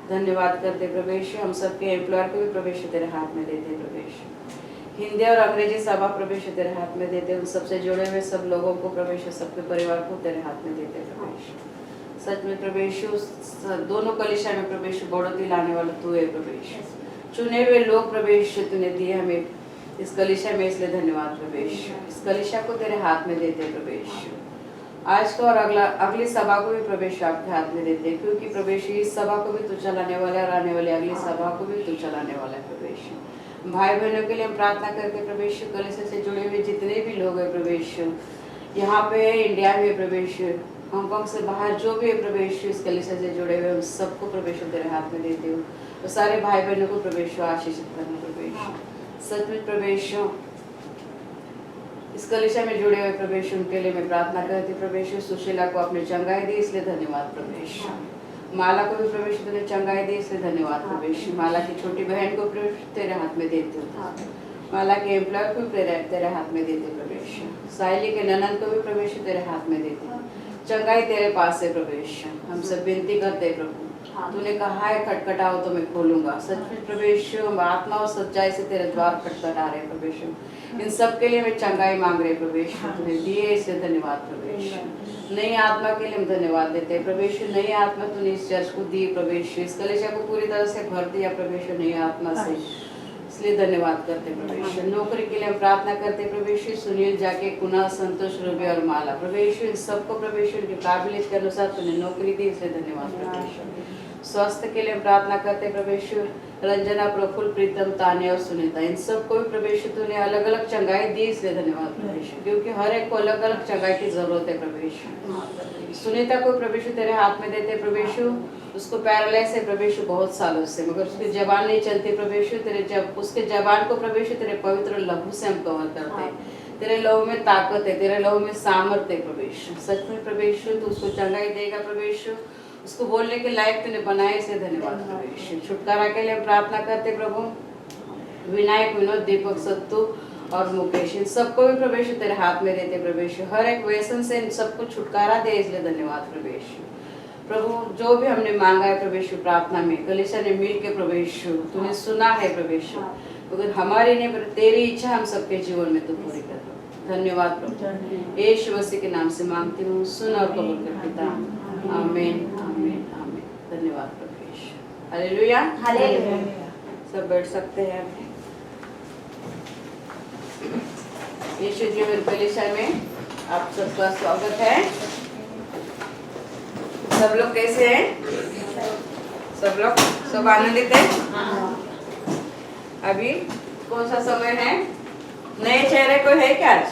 Speaker 2: धन्यवाद करते प्रभु यीशु। हम सबके एम्प्लॉयर को भी प्रभु यीशु तेरे हाथ में देते प्रभु यीशु। हिंदी और अंग्रेजी सभा प्रभु यीशु तेरे हाथ में देते, उन सबसे जुड़े हुए सब लोगों को प्रभु यीशु, सबके परिवार को तेरे हाथ में देते प्रभु यीशु। सच में प्रभु यीशु दोनों कलीसिया में प्रभु यीशु बढ़ोतरी लाने वाला तू है प्रभु यीशु। चुने हुए लोग प्रभु यीशु तूने दिए हमें इस कलीसिया में, इसलिए धन्यवाद प्रभु यीशु। इस कलीसिया को तेरे हाथ में देते प्रभु यीशु। आज का और अगली सभा को भी प्रभु यीशु आपके हाथ में देते, क्योंकि प्रभु यीशु इस सभा को भी तू चलाने वाला है और आने वाली अगली सभा को भी तू चलाने वाला है प्रभु यीशु। भाई बहनों के लिए हम प्रार्थना करके प्रभु यीशु, कलीसिया से जुड़े हुए जितने भी लोग हैं प्रभु यीशु, यहाँ पे इंडिया में प्रभु यीशु, हांगकांग से बाहर जो भी है प्रभु यीशु, इस कलीसिया से जुड़े हुए उन सबको प्रभु यीशु तेरे हाथ में देते हो। तो सारे भाई बहनों को प्रभु यीशु आशीषित करना प्रभु यीशु। सचमुच प्रभु यीशु इस कलीसिया में जुड़े हुए प्रभु यीशु, उनके लिए मैं प्रार्थना करती प्रभु यीशु। सुशीला को अपनी चंगाई दी, इसलिए धन्यवाद प्रभु यीशु। माला को भी प्रभु यीशु तूने चंगाई दी, इसलिए धन्यवाद प्रभु यीशु। माला की छोटी बहन को प्रभु यीशु तेरे हाथ में देते हो। माला के एम्प्लॉयर को भी तेरे हाथ में देते प्रभु यीशु। साइली के ननद को भी प्रभु यीशु तेरे हाथ में देते। चंगाई तेरे पास है प्रभु यीशु। हम सब विनती करते प्रभु, तूने कहा है खटखटाओ तो मैं खोलूंगा। सचमुच प्रभु यीशु, हम आत्मा और सच्चाई से तेरे द्वार खटखटा रहे प्रभु यीशु। इन सब के लिए मैं चंगाई मांग रहे प्रभु यीशु, तूने दिए, इसलिए धन्यवाद प्रभु यीशु। नई आत्मा के लिए हम धन्यवाद देते हैं प्रभु यीशु। नई आत्मा तूने इस चर्च को दी प्रभु यीशु, इस कलीसिया को पूरी तरह से भर दिया प्रभु यीशु नई आत्मा से, इसलिए धन्यवाद करते प्रभु यीशु। नौकरी के लिए हम प्रार्थना करते प्रभु यीशु। सुनील, जाके, कुणाल, संतोष, रूबी और माला प्रभु यीशु, इन सबको प्रभु यीशु की काबिलियत के अनुसार तूने नौकरी दी, इसलिए धन्यवाद प्रभु यीशु। स्वास्थ्य के लिए हम प्रार्थना करते प्रभु यीशु। रंजना, प्रफुल्ल, प्रीतम, तान्या और सुनीता, इन सबको भी प्रभु यीशु तूने अलग अलग चंगाई दी, इसलिए धन्यवाद प्रभु यीशु, क्योंकि हर एक को अलग अलग चंगाई की जरूरत है प्रभु यीशु। सुनीता को प्रभु यीशु तेरे हाथ में देते प्रभु यीशु। उसको पैरालाइज है प्रभु यीशु बहुत सालों से, मगर उसकी जबान नहीं चलती प्रभु यीशु। उसके जबान को प्रभु यीशु तेरे पवित्र लहू से हम कवर करते हैं। तेरे लहू में ताकत है, तेरे लहू में सामर्थ्य है प्रभु यीशु। सच में प्रभु यीशु तू उसको चंगाई देगा प्रभु यीशु। उसको बोलने के लायक तूने बनाए, इसलिए धन्यवाद प्रभु यीशु। छुटकारा के लिए हम प्रार्थना करते प्रभु। विनायक, विनोद, दीपक, सत्तू और मुकेश, इन सबको भी प्रभु यीशु तेरे हाथ में देते प्रभु यीशु। हर एक व्यसन से इन सबको छुटकारा दे, इसलिए धन्यवाद प्रभु यीशु। प्रभु जो भी हमने मांगा है प्रभु यीशु प्रार्थना में, कलीसिया ने मिल के प्रभु यीशु तूने सुना है प्रभु यीशु। अगर हमारी नहीं पर तेरी इच्छा हम सबके जीवन में तू पूरी कर। धन्यवाद प्रभु, यीशु मसीह के नाम से मांगती हूँ, सुन और कबूल कर पिता। आमीन आमीन आमीन। धन्यवाद प्रभु यीशु। Hallelujah hallelujah. सब बैठ सकते हैं। यीशु जीवन कलीसिया में आप सबका स्वागत है। सब लोग कैसे हैं? सब लोग सब आनंदित हैं? अभी कौन सा समय है? नए चेहरे कोई है क्या? आज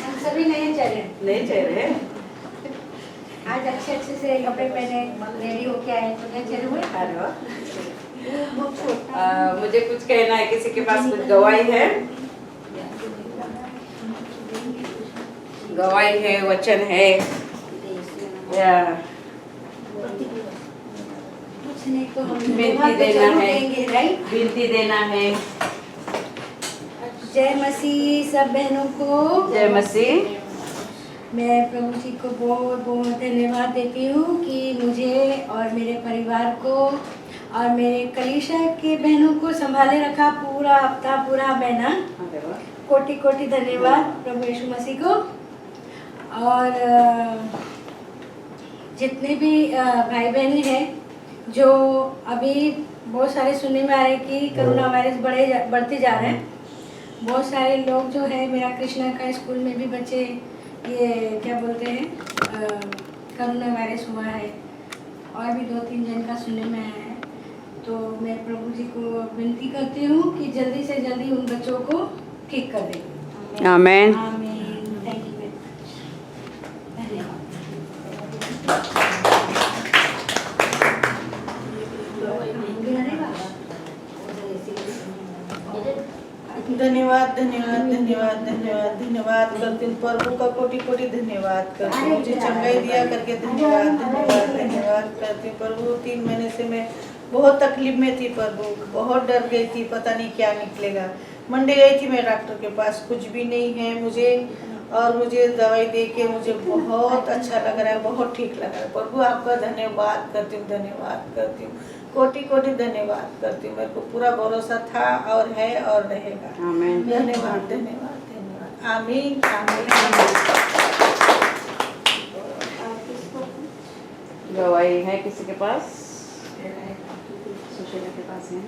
Speaker 1: हम सभी नए चेहरे
Speaker 2: नए चेहरे
Speaker 1: आज अच्छे अच्छे से कपड़े पहने रेडी होके आए तो क्या चले हुए।
Speaker 2: अरे वाह। मुझे कुछ कहना है, किसी के पास कुछ गवाही है? गवाही है, वचन है या
Speaker 1: कुछ नहीं तो हम
Speaker 2: विनती देना है,
Speaker 1: राइट।
Speaker 2: विनती देना है।
Speaker 1: जय मसीह सब बहनों को।
Speaker 2: जय मसीह।
Speaker 1: मैं प्रभु जी को बहुत बहुत धन्यवाद देती हूँ कि मुझे और मेरे परिवार को और मेरे कलीसिया के बहनों को संभाले रखा पूरा हफ्ता, पूरा महीना।
Speaker 2: अरे वाह।
Speaker 1: कोटि कोटि धन्यवाद प्रभु यीशु मसीह को। और जितने भी भाई बहनें हैं जो अभी बहुत सारे सुनने में आ रहे हैं कि कोरोना वायरस बढ़ते जा रहे हैं। बहुत सारे लोग जो है, मेरा कृष्णा का स्कूल में भी बच्चे ये क्या बोलते हैं कोरोना वायरस हुआ है, और भी 2-3 जन का सुनने में आया है। तो मैं प्रभु जी को विनती करती हूँ कि जल्दी से जल्दी उन बच्चों को ठीक कर दें।
Speaker 2: आमीन।
Speaker 1: आमीन। Thank you very much. धन्यवाद।
Speaker 3: धन्यवाद धन्यवाद धन्यवाद धन्यवाद धन्यवाद करती हूँ प्रभु का कोटि कोटि धन्यवाद करती हूँ। मुझे चंगाई दिया करके धन्यवाद धन्यवाद धन्यवाद करती हूँ प्रभु। 3 महीने से मैं बहुत तकलीफ में थी प्रभु, बहुत डर गई थी, पता नहीं क्या निकलेगा। मंडे गई थी मैं डॉक्टर के पास, कुछ भी नहीं है मुझे, और मुझे दवाई दे के मुझे बहुत अच्छा लग रहा है, बहुत ठीक लग रहा है प्रभु। आपका धन्यवाद करती हूँ, धन्यवाद करती हूँ, कोटि कोटि धन्यवाद करती हूँ। मेरे को पूरा भरोसा था और है और रहेगा।
Speaker 2: आमीन।
Speaker 3: धन्यवाद धन्यवाद धन्यवाद। आमीन आमीन।
Speaker 2: गवाही है किसी के पास? सुशीला के पास है।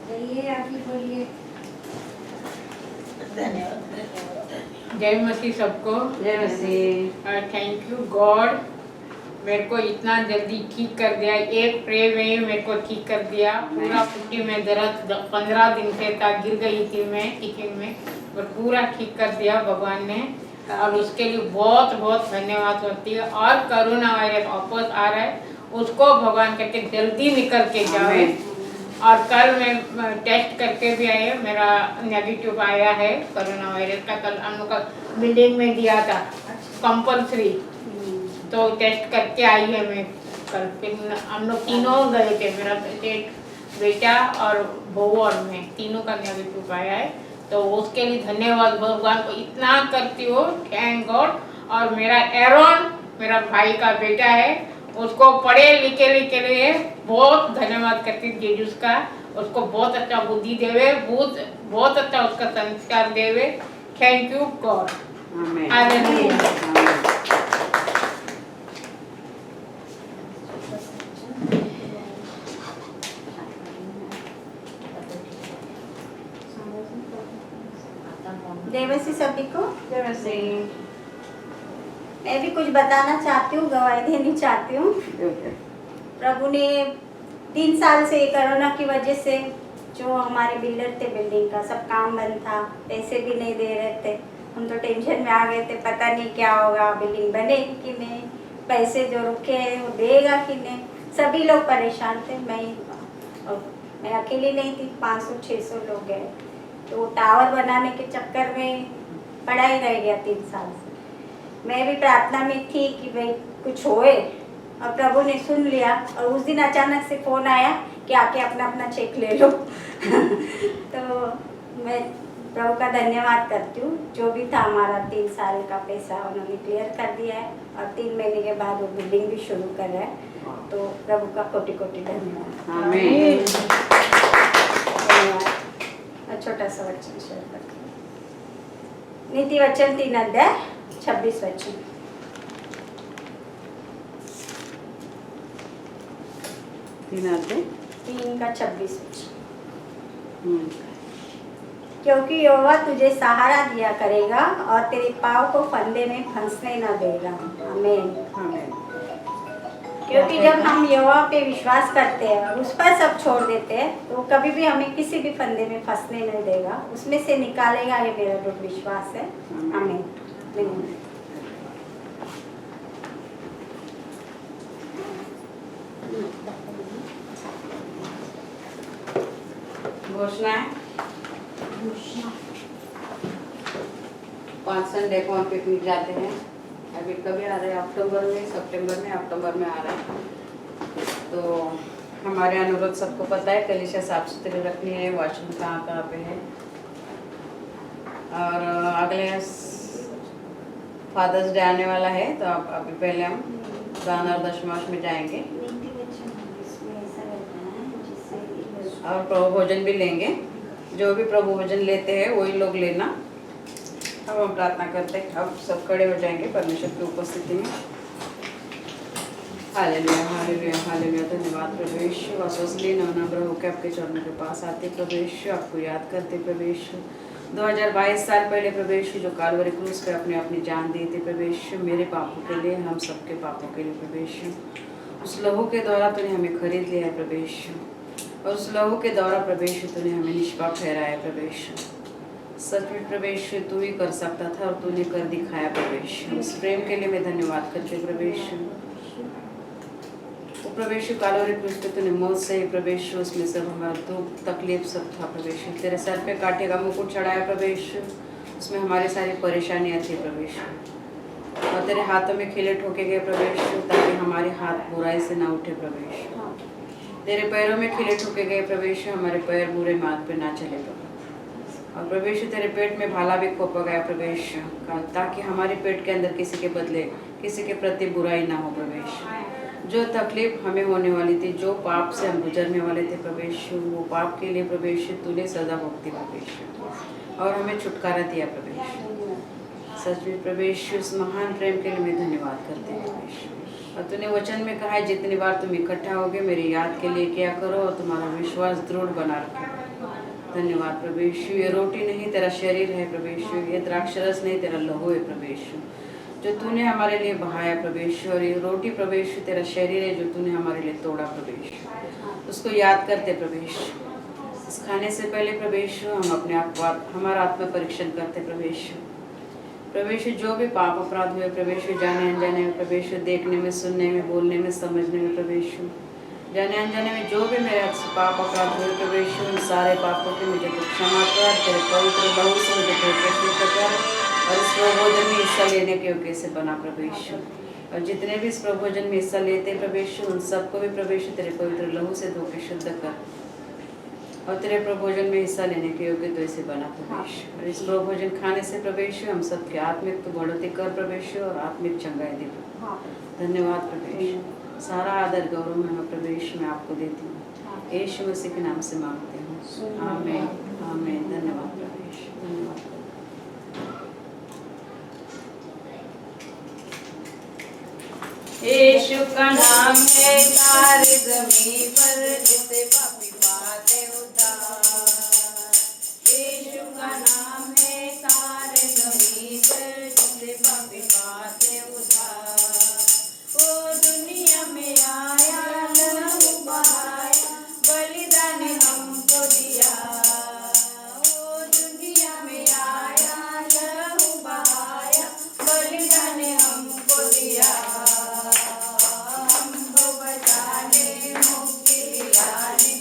Speaker 1: चलिए आप ही बोलिए।
Speaker 3: धन्यवाद।
Speaker 4: जय मसीह सबको।
Speaker 2: जय मसीह।
Speaker 4: थैंक यू गॉड, मेरे को इतना जल्दी ठीक कर दिया। एक प्रे में मेरे को ठीक कर दिया। पूरा पुट्टी में दर्द 15 दिन से था, गिर गई थी मैं किचन में, और पूरा ठीक कर दिया भगवान ने। और उसके लिए बहुत बहुत धन्यवाद होती है। और कोरोना वायरस वापस आ रहा है, उसको भगवान करके जल्दी निकल के जाए। और कल मैं टेस्ट करके भी आए, मेरा नेगेटिव आया है कोरोना वायरस का। कल हम लोग का बिल्डिंग में दिया था कंपल्सरी, तो टेस्ट करके आई है मैं कल। फिर हम लोग तीनों गए थे, मेरा बेटा और बहू और मैं, तीनों का नेगेटिव आया है। तो उसके लिए धन्यवाद भगवान को इतना करती हूँ, थैंक गॉड। और मेरा एरोन, मेरा भाई का बेटा है, उसको पढ़े लिखे लिए बहुत धन्यवाद करती हूँ जीजस का। उसको बहुत अच्छा बुद्धि देवे, बहुत अच्छा उसका संस्कार देवे। Thank you God.
Speaker 2: आमीन।
Speaker 4: हालेलुया।
Speaker 1: जय मसीह सभी को।
Speaker 2: जय मसीह।
Speaker 1: मैं भी कुछ बताना चाहती हूँ, गवाही देनी चाहती हूँ। प्रभु ने 3 साल से कोरोना की वजह से जो हमारे बिल्डर थे, बिल्डिंग का सब काम बंद था, पैसे भी नहीं दे रहे थे। हम तो टेंशन में आ गए थे, पता नहीं क्या होगा, बिल्डिंग बनेगी कि नहीं, पैसे जो रुके हैं वो देगा कि नहीं। सभी लोग परेशान थे, मैं अकेली नहीं थी, 500-600 लोग गए। तो टावर बनाने के चक्कर में पड़ा ही रह गया 3 साल से। मैं भी प्रार्थना में थी कि भाई कुछ होए, और प्रभु ने सुन लिया। और उस दिन अचानक से फ़ोन आया कि आके अपना अपना चेक ले लो। तो मैं प्रभु का धन्यवाद करती हूँ। जो भी था हमारा 3 साल का पैसा उन्होंने क्लियर कर दिया है, और 3 महीने के बाद वो बिल्डिंग भी शुरू कर रहा है। तो प्रभु का कोटि कोटि धन्यवाद।
Speaker 2: आमीन।
Speaker 1: धन्यवाद। और छोटा सा वचन शेयर करती हूँ। नीति वचन 3 अध्याय 26 वचन। 3 का 26 वचन। क्योंकि यहोवा तुझे सहारा दिया करेगा और तेरे पाँव को फंदे में फंसने न देगा। आमीन।
Speaker 2: आमीन।
Speaker 1: क्योंकि जब हम यहोवा पे विश्वास करते हैं और उस पर सब छोड़ देते हैं, तो कभी भी हमें किसी भी फंदे में फंसने नहीं देगा, उसमें से निकालेगा। ये मेरा दृढ़ विश्वास है। आमीन।
Speaker 2: घोषणा है 5 संडे को हम पिकनिक जाते हैं। अभी कभी आ रहे हैं, अक्टूबर में, अक्टूबर में आ रहा है। तो हमारे अनुरोध सबको पता है, कलीसिया साफ सुथरी रखनी है, वॉशरूम कहाँ पे है। और अगले फादर्स डे आने वाला है, तो अब अभी पहले हम दान और दशमांश में जाएंगे और प्रभु भोजन भी लेंगे। जो भी प्रभु भोजन लेते हैं वही लोग लेना। अब हम प्रार्थना करते हैं, अब सब खड़े हो जाएंगे परमेश्वर की उपस्थिति में। Hallelujah, hallelujah, hallelujah. धन्यवाद प्रभु यीशु। असली नवनम्र होकर आपके चरणों के पास आते प्रभु यीशु, आपको याद करते प्रभु यीशु। 2022 साल पहले प्रभु यीशु जो कालवरी क्रूस पे अपनी जान दी थी प्रभु यीशु, मेरे पापों के लिए, हम सबके पापों के लिए प्रभु यीशु। उस लहू के द्वारा तूने हमें खरीद लिया है प्रभु यीशु, और उस लहू के द्वारा प्रभु यीशु तूने हमें निष्पाप ठहराया है प्रभु यीशु। सच में प्रभु यीशु तू ही कर सकता था और तूने कर दिखाया प्रभु यीशु। इस प्रेम के लिए मैं धन्यवाद करती हूँ प्रभु यीशु। प्रभु यीशु कालवरी क्रूस पे तूने मौत से ही प्रभु यीशु, उसमें सब हमारा दुख तकलीफ सब था प्रभु यीशु। तेरे सर पे कांटे का मुकुट चढ़ाया प्रभु यीशु, उसमें हमारी सारी परेशानियाँ थी प्रभु यीशु। और तेरे हाथों में खिले ठोके गए प्रभु यीशु, ताकि हमारे हाथ बुराई से ना उठे प्रभु यीशु। तेरे पैरों में खिले ठोके गए प्रभु यीशु, हमारे पैर बुरे मार्ग पे ना चले प्रभु। और प्रभु यीशु तेरे पेट में भाला भी खोपा गया प्रभु यीशु, ताकि हमारे पेट के अंदर किसी के बदले किसी के प्रति बुराई ना हो प्रभु यीशु। जो तकलीफ हमें होने वाली थी, जो पाप से हम गुजरने वाले थे प्रभु यीशु, वो पाप के लिए प्रभु यीशु तूने सजा भुगती प्रभु यीशु, और हमें छुटकारा दिया प्रभु यीशु। सच में प्रभु यीशु इस महान प्रेम के लिए मैं धन्यवाद करती हूँ प्रभु यीशु। और तूने वचन में कहा है, जितनी बार तुम इकट्ठा होगे मेरी याद के लिए क्या करो, और तुम्हारा विश्वास दृढ़ बना रखो। धन्यवाद प्रभु यीशु। ये रोटी नहीं तेरा शरीर है प्रभु यीशु, ये द्राक्षरस नहीं तेरा लहू है प्रभु यीशु, जो तूने हमारे लिए बहाया प्रभु यीशु। और ये रोटी प्रभु यीशु तेरा शरीर है, जो तूने हमारे लिए तोड़ा प्रभु यीशु। उसको याद करते प्रभु यीशु। इस खाने से पहले प्रभु यीशु हम अपने आप हमारा आत्म परीक्षण करते प्रभु यीशु। प्रभु यीशु जो भी पाप अपराध हुए प्रभु यीशु, जाने अनजाने में प्रभु यीशु, देखने में, सुनने में, बोलने में, समझने में प्रभु यीशु, जाने अनजाने में जो भी मेरे पाप अपराध हुए प्रभु यीशु, उन सारे पापों की मुझे तो क्षमा कर, तेरे पवित्र लहू से मुझे शुद्ध कर, और इस प्रभोजन में हिस्सा लेने के योग्य से बना प्रभु यीशु। और जितने भी इस प्रभोजन में हिस्सा लेते प्रभु यीशु, उन सबको भी प्रभु यीशु तेरे पवित्र लहू से धो के शुद्ध कर, और तेरे प्रभोजन में हिस्सा लेने के योग्य तो इसे बना प्रभु यीशु। और इस प्रभोजन खाने से प्रभु यीशु हम सबके आत्मिक तो बढ़ोतरी कर प्रभु यीशु, और आत्मिक चंगाई दे। धन्यवाद प्रभु यीशु। सारा आदर गौरव मैं प्रभु यीशु में आपको देती हूँ, यीशु मसीह के नाम से मांगती हूँ, आमीन, आमीन। धन्यवाद प्रभु यीशु, धन्यवाद। यीशु का नाम है सारे ज़मीं पर, जिसे पापी पाते उद्धार। यीशु का नाम है सारे ज़मीं पर, जिसे पापी पाते उद्धार। वो दुनिया में आया, लहू बहाया, बलिदान हमको दिया। वो दुनिया में आया, लहू बहाया, बलिदान हमको दिया। हमको बचाने, मुक्ति दिलाने,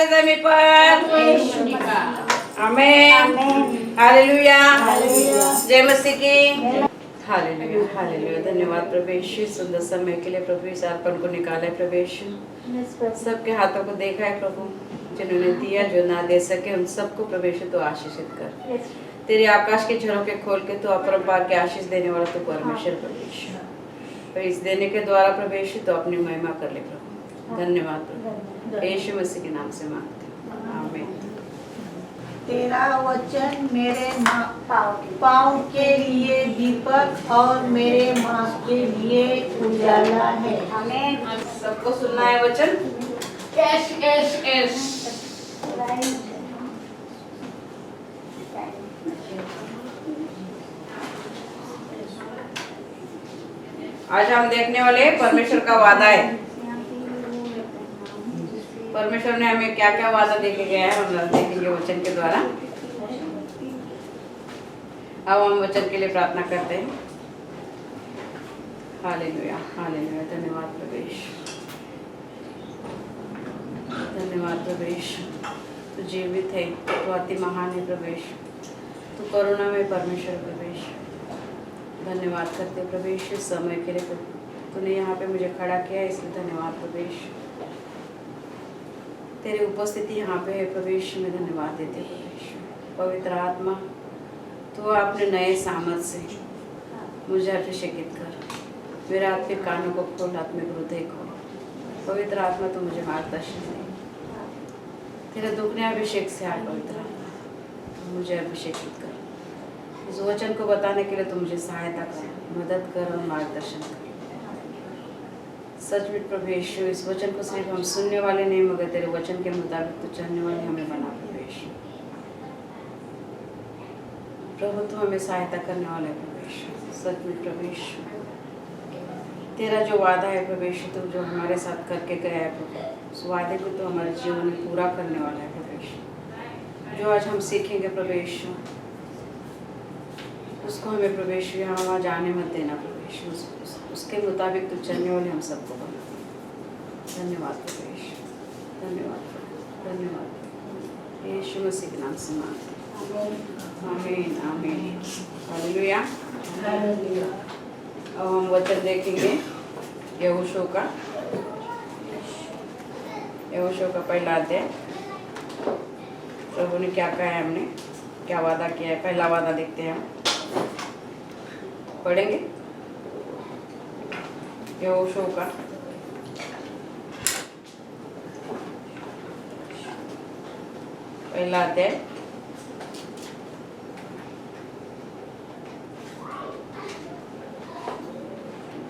Speaker 2: सारे जमीन पर।
Speaker 4: यीशु का
Speaker 2: आमीन, हालेलुया, जय मसीह की। Hallelujah, hallelujah. धन्यवाद प्रभु यीशु, सुंदर समय के लिए प्रभु इस अर्पण को निकाला है प्रभु यीशु। सबके हाथों को देखा है प्रभु, जिन्होंने दिया, जो ना दे सके उन सबको प्रभु यीशु तो आशीषित कर। तेरे आकाश के झरोखे खोल के तो अपरंपार के आशीष देने वाला तो परमेश्वर प्रभु यीशु। तो इस देने के द्वारा प्रभु यीशु तो अपनी महिमा कर ले प्रभु। धन्यवाद प्रभु, यीशु मसीह के नाम से मांगते हैं, आमीन।
Speaker 3: तेरा वचन मेरे पाँव के लिए दीपक और मेरे मार्ग के लिए उजाला है।
Speaker 1: आमीन।
Speaker 2: सबको सुनना है वचन।
Speaker 4: Yes yes yes.
Speaker 2: आज हम देखने वाले परमेश्वर का वादा है। परमेश्वर ने हमें क्या क्या वादा देके गया है हम देखेंगे वचन के द्वारा। अब हम वचन के लिए प्रार्थना करते हैं। Hallelujah, hallelujah. धन्यवाद प्रभु यीशु, धन्यवाद प्रभु यीशु। तू जीवित है, तू अति महान है प्रभु यीशु, तू करुणा में परमेश्वर प्रभु यीशु। धन्यवाद करते प्रभु यीशु समय के लिए। तूने यहाँ पे मुझे खड़ा किया इसलिए धन्यवाद प्रभु यीशु। तेरी उपस्थिति यहाँ पे है प्रभु यीशु, में धन्यवाद देते प्रभु यीशु। पवित्र आत्मा तू अपने नए सामर्थ से मुझे अभिषेकित कर। मेरे आत्मिक कानों को खोल, आत्मिक हृदय खोल। पवित्र आत्मा तू मुझे मार्गदर्शन दे। तेरे दुगने अभिषेक से आ पवित्र आत्मा मुझे अभिषेकित कर। इस वचन को बताने के लिए तू मुझे सहायता कर, मदद कर और मार्गदर्शन कर। सच में प्रभु यीशु, इस वचन को सिर्फ हम सुनने वाले नहीं मगर तेरे वचन के मुताबिक तो चलने वाले हमें बना प्रभु यीशु। प्रभु तू हमें सहायता करने वाला है प्रभु यीशु। सच में प्रभु यीशु, तेरा जो वादा है प्रभु यीशु, तू जो हमारे साथ करके गया है प्रभु, उस वादे को तो हमारे जीवन में पूरा करने वाला है प्रभु यीशु। जो आज हम सीखेंगे प्रभु यीशु, उसको हमें प्रभु यीशु यहाँ वहाँ जाने मत देना प्रभु यीशु। उसके मुताबिक तो चलने वाले हम सबको बना। धन्यवाद प्रभु यीशु, धन्यवाद प्रभु, धन्यवाद प्रभु। यीशु मसीह के नाम से मांगते हैं, आमीन, आमीन, हालेलुया। अब हम वचन देखेंगे यहोशू का, यहोशू का पहला अध्याय। प्रभु ने क्या कहा है, हमने क्या वादा किया है। पहला वादा देखते हैं, हम पढ़ेंगे यहोशू का पहला अध्याय।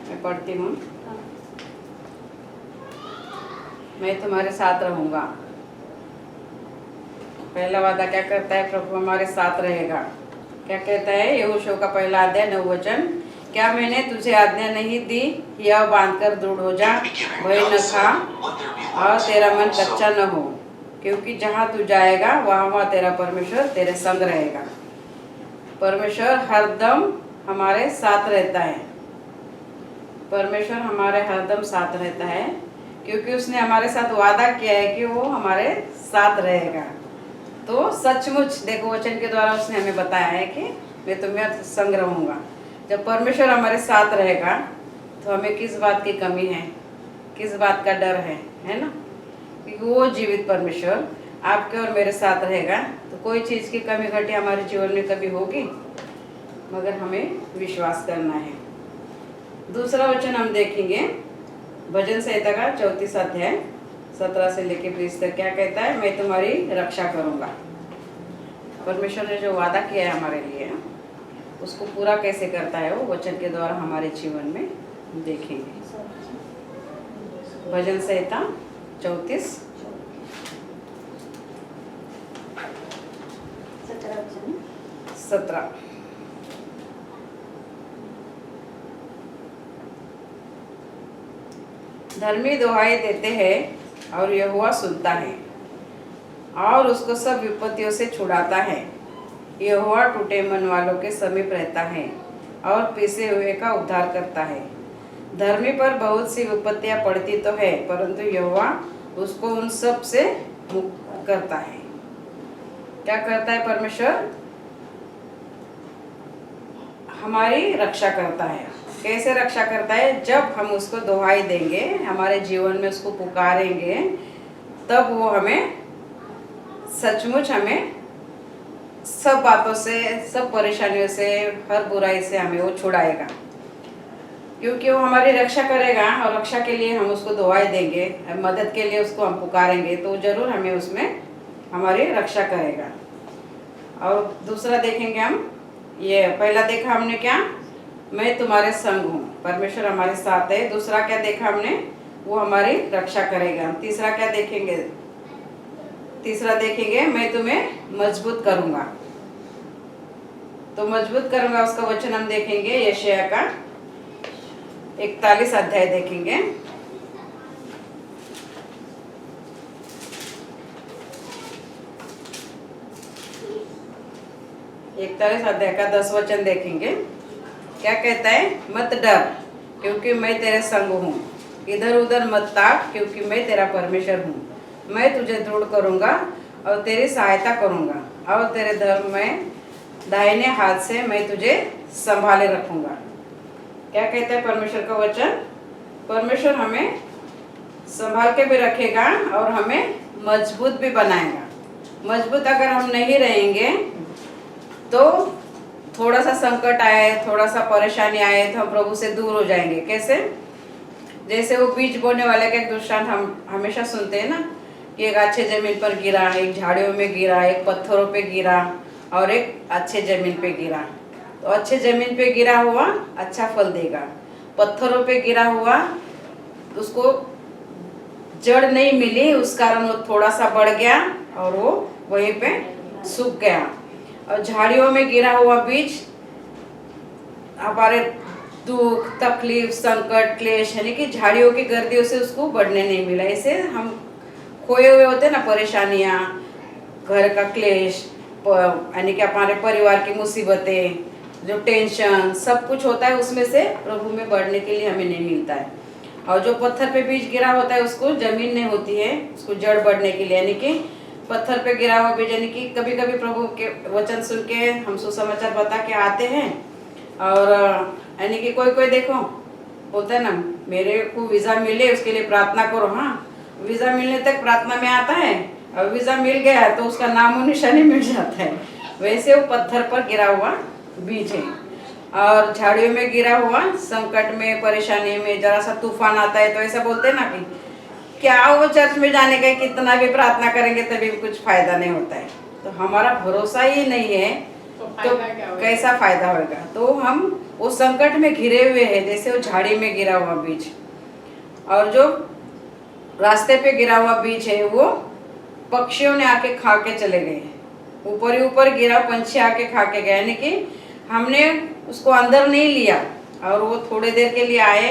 Speaker 2: मैं पढ़ती हूँ। मैं तुम्हारे साथ रहूंगा। पहला वादा क्या करता है, प्रभु हमारे साथ रहेगा। क्या कहता है यहोशू का पहला अध्याय 9 वचन। क्या मैंने तुझे आज्ञा नहीं दी, यह बांधकर दृढ़ हो जा, भय न खा और तेरा मन कच्चा न हो, क्योंकि जहाँ तू जाएगा वहाँ तेरा परमेश्वर तेरे संग रहेगा। परमेश्वर हरदम हमारे साथ रहता है। परमेश्वर हमारे हरदम साथ रहता है, क्योंकि उसने हमारे साथ वादा किया है कि वो हमारे साथ रहेगा। तो सचमुच देखो वचन के द्वारा उसने हमें बताया है कि मैं तुम्हें संग रहूंगा। जब परमेश्वर हमारे साथ रहेगा तो हमें किस बात की कमी है, किस बात का डर है ना? क्योंकि वो जीवित परमेश्वर आपके और मेरे साथ रहेगा तो कोई चीज़ की कमी घटी हमारे जीवन में कभी होगी, मगर हमें विश्वास करना है। दूसरा वचन हम देखेंगे भजन संहिता का 34 अध्याय 17 से लेके 20 तक। क्या कहता है, मैं तुम्हारी रक्षा करूंगा। परमेश्वर ने जो वादा किया है हमारे लिए उसको पूरा कैसे करता है वो वचन के द्वारा हमारे जीवन में देखेंगे। भजन संहिता 34 17। धर्मी दुहाई देते हैं और यहोवा सुनता है और उसको सब विपत्तियों से छुड़ाता है। यहोवा टूटे मन वालों के समीप रहता है और पिसे हुए का उद्धार करता है। धर्मी पर बहुत सी विपत्तियां पड़ती तो है, परंतु यहोवा उसको उन सब से करता है। क्या करता है परमेश्वर? हमारी रक्षा करता है। कैसे रक्षा करता है? जब हम उसको दुहाई देंगे, हमारे जीवन में उसको पुकारेंगे, तब वो हमें सचमुच हमें सब बातों से, सब परेशानियों से, हर बुराई से हमें वो छुड़ाएगा। क्योंकि वो हमारी रक्षा करेगा और रक्षा के लिए हम उसको दुआएं देंगे, मदद के लिए उसको हम पुकारेंगे, तो जरूर हमें उसमें हमारी रक्षा करेगा। और दूसरा देखेंगे हम, ये पहला देखा हमने क्या? मैं तुम्हारे संग हूँ, परमेश्वर हमारे साथ है। दूसरा क्या देखा हमने? वो हमारी रक्षा करेगा। तीसरा क्या देखेंगे? तीसरा देखेंगे मैं तुम्हें मजबूत करूंगा। तो मजबूत करूंगा उसका वचन हम देखेंगे यशायाह का 41 अध्याय देखेंगे। अध्याय का 10 वचन देखेंगे। क्या कहता है? मत डर क्योंकि मैं तेरे संग हूँ, इधर उधर मत ताक क्योंकि मैं तेरा परमेश्वर हूँ। मैं तुझे दृढ़ करूंगा और तेरी सहायता करूंगा और तेरे धर्म में दाहिने हाथ से मैं तुझे संभाले रखूंगा। क्या कहता है परमेश्वर का वचन? परमेश्वर हमें संभाल के भी रखेगा और हमें मजबूत भी बनाएगा। मजबूत अगर हम नहीं रहेंगे तो थोड़ा सा संकट आए, थोड़ा सा परेशानी आए तो हम प्रभु से दूर हो जाएंगे। कैसे? जैसे वो बीज बोने वाले का एक दृष्टांत हम हमेशा सुनते हैं ना, कि एक अच्छे जमीन पर गिरा, एक झाड़ियों में गिरा, एक पत्थरों पे गिरा और एक अच्छे जमीन पे गिरा। तो अच्छे जमीन पे गिरा हुआ अच्छा फल देगा, पत्थरों पे गिरा हुआ उसको जड़ नहीं मिली, उस कारण वो थोड़ा सा बढ़ गया और वो वहीं पे सूख गया। और झाड़ियों में गिरा हुआ बीज हमारे दुख, तकलीफ, संकट, क्लेश यानी कि झाड़ियों की गर्दियों से उसको बढ़ने नहीं मिला। ऐसे हम खोए हुए होते ना, परेशानियाँ, घर का क्लेश, यानी कि हमारे परिवार की मुसीबतें, जो टेंशन सब कुछ होता है, उसमें से प्रभु में बढ़ने के लिए हमें नहीं मिलता है। और जो पत्थर पे बीज गिरा होता है उसको जमीन नहीं होती है उसको जड़ बढ़ने के लिए, यानी कि पत्थर पे गिरा हुआ बीज, यानी कि कभी कभी प्रभु के वचन सुन के हम सुसमाचार बता के आते हैं और यानी कि कोई देखो बोलता है ना, मेरे को वीज़ा मिले उसके लिए प्रार्थना करो। हाँ, वीज़ा मिलने तक प्रार्थना में आता है और वीज़ा मिल गया तो उसका नामो निशानी मिल जाता है। वैसे वो पत्थर पर गिरा हुआ बीज है। और झाड़ियों में गिरा हुआ, संकट में, परेशानी में, जरा सा तूफान आता है तो ऐसा बोलते हैं ना कि क्या वो चर्च में जाने का, कितना भी प्रार्थना करेंगे तभी कुछ फायदा नहीं होता है। तो हमारा भरोसा ही नहीं है तो कैसा फायदा होगा? तो हम वो संकट में घिरे हुए हैं, जैसे वो झाड़ी में गिरा हुआ बीज। और जो रास्ते पे गिरा हुआ बीज है वो पक्षियों ने आके खा के चले गए, ऊपर ही ऊपर गिरा, पंछी आके खा के गए, यानी कि हमने उसको अंदर नहीं लिया और वो थोड़े देर के लिए आए,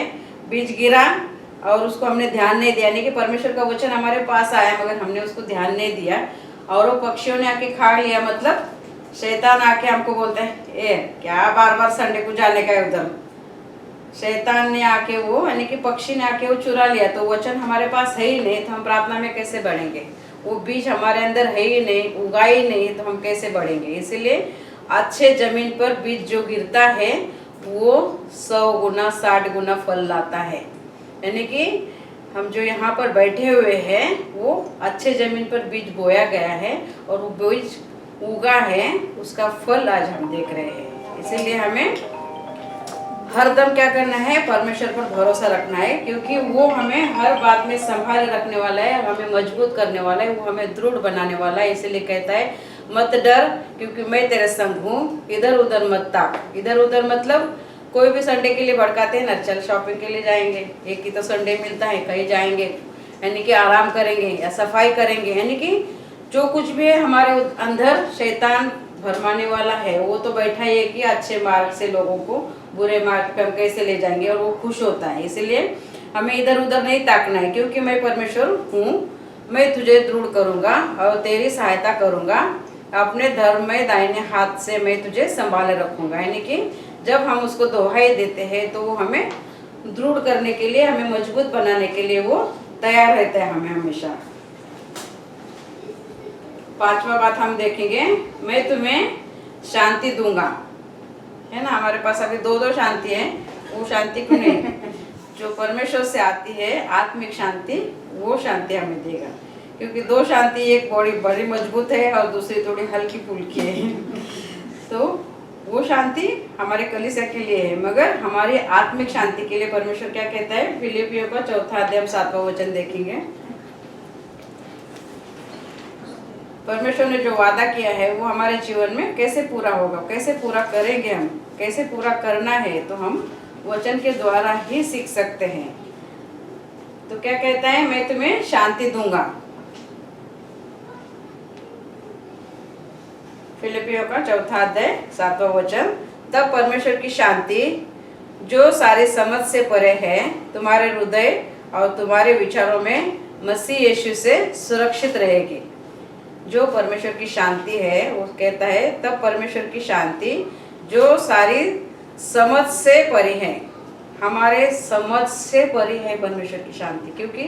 Speaker 2: बीज गिरा और उसको हमने ध्यान नहीं दिया, यानी कि परमेश्वर का वचन हमारे पास आया मगर हमने उसको ध्यान नहीं दिया और वो पक्षियों ने आके खा लिया। मतलब शैतान आके हमको बोलते हैं ए क्या बार बार संडे को जाने का है उधर। शैतान ने आके वो, यानी कि पक्षी ने आके वो चुरा लिया। तो वचन हमारे पास है ही नहीं तो हम प्रार्थना में कैसे बढ़ेंगे? वो बीज हमारे अंदर है ही नहीं, उगा ही नहीं तो हम कैसे बढ़ेंगे? इसीलिए अच्छे जमीन पर बीज जो गिरता है वो 100 गुना 60 गुना फल लाता है। यानी कि हम जो यहाँ पर बैठे हुए हैं वो अच्छे जमीन पर बीज बोया गया है और वो बीज उगा है, उसका फल आज हम देख रहे हैं। इसीलिए हमें हरदम क्या करना है? परमेश्वर पर भरोसा रखना है, क्योंकि वो हमें हर बात में संभाल रखने वाला है, हमें मजबूत करने वाला है, वो हमें दृढ़ बनाने वाला है। इसीलिए कहता है मत डर क्योंकि मैं तेरे संग हूँ, इधर उधर मत ताक। इधर उधर मतलब कोई भी संडे के लिए भड़काते हैं ना, चल शॉपिंग के लिए जाएंगे, एक ही तो संडे मिलता है, कहीं जाएंगे, यानी कि आराम करेंगे या सफाई करेंगे, यानी कि जो कुछ भी है हमारे अंदर शैतान भरमाने वाला है वो तो बैठा ही है कि अच्छे मार्ग से लोगों को बुरे मार्ग पे हम कैसे ले जाएंगे, और वो खुश होता है। इसलिए हमें इधर उधर नहीं ताकना है, क्योंकि मैं परमेश्वर हूँ, मैं तुझे दृढ़ करूँगा और तेरी सहायता करूँगा, अपने धर्म में दाहिने हाथ से मैं तुझे संभाले रखूँगा। यानी कि जब हम उसको दुहाई देते हैं तो वो हमें दृढ़ करने के लिए, हमें मजबूत बनाने के लिए वो तैयार रहता है हमें हमेशा। 5वां बात हम देखेंगे, मैं तुम्हें शांति दूंगा। है ना, हमारे पास अभी दो शांति है, वो शांति क्यों नहीं, जो परमेश्वर से आती है आत्मिक शांति, वो शांति हमें देगा। क्योंकि दो शांति, एक बड़ी मजबूत है और दूसरी थोड़ी हल्की फुल्की है। तो वो शांति हमारे कलीसिया के लिए है, मगर हमारी आत्मिक शांति के लिए परमेश्वर क्या कहता है, फिलिपियों का 4 अध्याय 7वां वचन देखेंगे। परमेश्वर ने जो वादा किया है वो हमारे जीवन में कैसे पूरा होगा, कैसे पूरा करेंगे हम, कैसे पूरा करना है, तो हम वचन के द्वारा ही सीख सकते हैं। तो क्या कहता है, मैं तुम्हें शांति दूंगा। फिलिपियों का 4 अध्याय 7वां वचन, तब परमेश्वर की शांति जो सारी समझ से परे है तुम्हारे हृदय और तुम्हारे विचारों में मसीह यीशु से सुरक्षित रहेगी। जो परमेश्वर की शांति है, वो कहता है तब परमेश्वर की शांति जो सारी समझ से परे है, हमारे समझ से परे है परमेश्वर की शांति, क्योंकि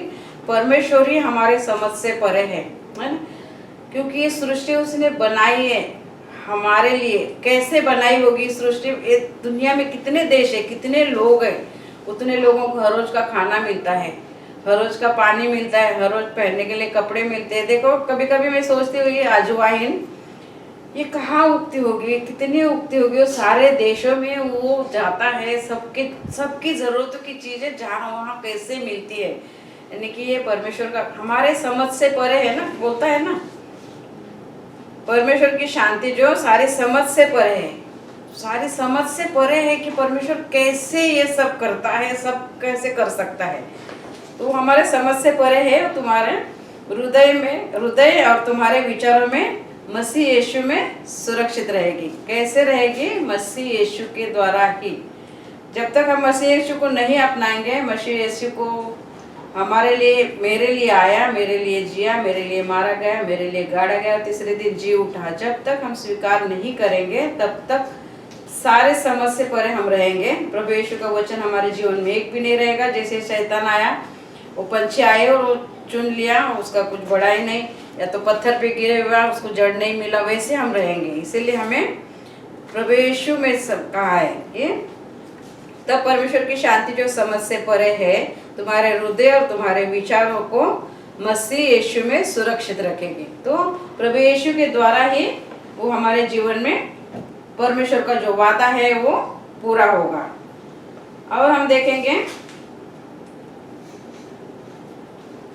Speaker 2: परमेश्वर ही हमारे समझ से परे है ना। क्योंकि ये सृष्टि उसने बनाई है हमारे लिए। कैसे बनाई होगी सृष्टि, दुनिया में कितने देश है, कितने लोग हैं, उतने लोगों को हर रोज का खाना मिलता है, हर रोज का पानी मिलता है, हर रोज पहनने के लिए कपड़े मिलते हैं। देखो कभी कभी मैं सोचती हूँ ये अजवाइन ये कहाँ उगती होगी, कितनी उगती होगी, वो सारे देशों में वो जाता है, सबकी जरूरतों की चीजें जहाँ वहाँ कैसे मिलती है। यानी कि ये परमेश्वर का हमारे समझ से परे है ना, बोलता है ना, परमेश्वर की शांति जो सारी समझ से परे है, सारी समझ से परे है कि परमेश्वर कैसे ये सब करता है, सब कैसे कर सकता है। तो हमारे समझ से परे है, तुम्हारे हृदय और तुम्हारे विचारों में मसीह यीशु में सुरक्षित रहेगी। कैसे रहेगी, मसीह यीशु के द्वारा ही। जब तक हम मसीह यीशु को नहीं अपनाएंगे, मसीह यीशु को हमारे लिए, मेरे लिए आया, मेरे लिए जिया, मेरे लिए मारा गया, मेरे लिए गाड़ा गया, तीसरे दिन जी उठा, जब तक हम स्वीकार नहीं करेंगे तब तक सारे समझ से परे हम रहेंगे। प्रभु यीशु का वचन हमारे जीवन में एक भी नहीं रहेगा। जैसे शैतान आया, वो पंछी आए और वो चुन लिया, उसका कुछ बड़ा ही नहीं, या तो पत्थर पे गिरे हुआ, उसको जड़ नहीं मिला, वैसे हम रहेंगे। इसीलिए हमें प्रभु यीशु में सब कहा है ये, तब परमेश्वर की शांति जो समझ से परे है तुम्हारे हृदय और तुम्हारे विचारों को मसीह यीशु में सुरक्षित रखेगी। तो प्रभु यीशु के द्वारा ही वो हमारे जीवन में परमेश्वर का जो वादा है वो पूरा होगा। और हम देखेंगे,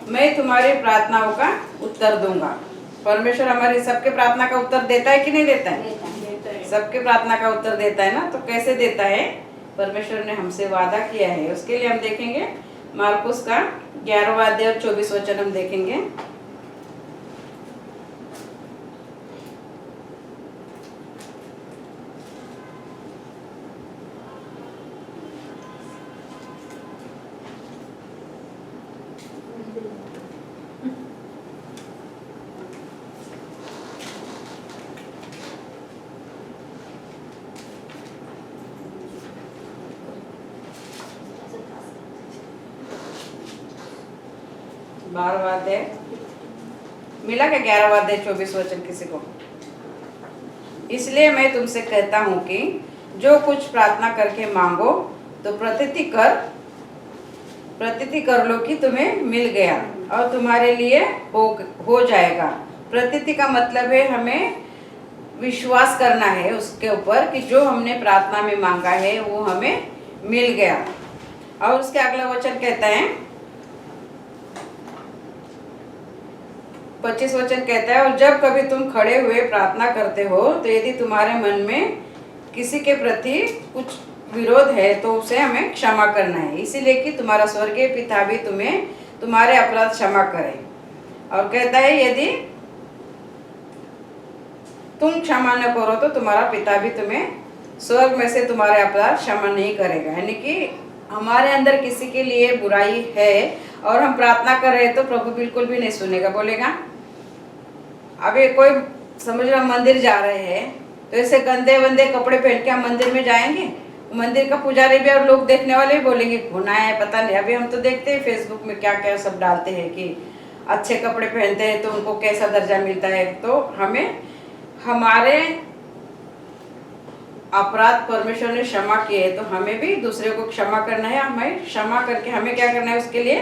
Speaker 2: मैं तुम्हारी प्रार्थनाओं का उत्तर दूंगा। परमेश्वर हमारी सबके प्रार्थना का उत्तर देता है कि नहीं देता है? सबके प्रार्थना का उत्तर देता है ना। तो कैसे देता है, परमेश्वर ने हमसे वादा किया है। उसके लिए हम देखेंगे मार्कुस का 11वां अध्याय और 24 वचन हम देखेंगे। बारहवां अध्याय मिला क्या? 11वां अध्याय 24 वचन किसी को? इसलिए मैं तुमसे कहता हूँ कि जो कुछ प्रार्थना करके मांगो तो प्रतीति कर लो कि तुम्हें मिल गया और तुम्हारे लिए हो जाएगा। प्रतीति का मतलब है हमें विश्वास करना है उसके ऊपर कि जो हमने प्रार्थना में मांगा है वो हमें मिल गया। और उसके अगला वचन कहता है 25 वचन कहता है, और जब कभी तुम खड़े हुए प्रार्थना करते हो तो यदि तुम्हारे मन में किसी के प्रति कुछ विरोध है तो उसे हमें क्षमा करना है, इसीलिए कि तुम्हारा स्वर्गीय पिता भी तुम्हें तुम्हारे अपराध क्षमा करे। और कहता है यदि तुम क्षमा न करो तो तुम्हारा पिता भी तुम्हें स्वर्ग में से तुम्हारे अपराध क्षमा नहीं करेगा। यानी कि हमारे अंदर किसी के लिए बुराई है और हम प्रार्थना कर रहे हैं तो प्रभु बिल्कुल भी नहीं सुनेगा, बोलेगा। अभी कोई समझ लो मंदिर जा रहे हैं तो ऐसे गंदे वंदे कपड़े पहन के हम मंदिर में जाएंगे? मंदिर का पुजारी भी और लोग देखने वाले भी बोलेंगे कौन आया है पता नहीं। अभी हम तो देखते हैं फेसबुक में क्या क्या सब डालते हैं कि अच्छे कपड़े पहनते हैं तो उनको कैसा दर्जा मिलता है। तो हमें हमारे अपराध परमेश्वर ने क्षमा किए हैं तो हमें भी दूसरे को क्षमा करना है। हमें क्षमा करके हमें क्या करना है, उसके लिए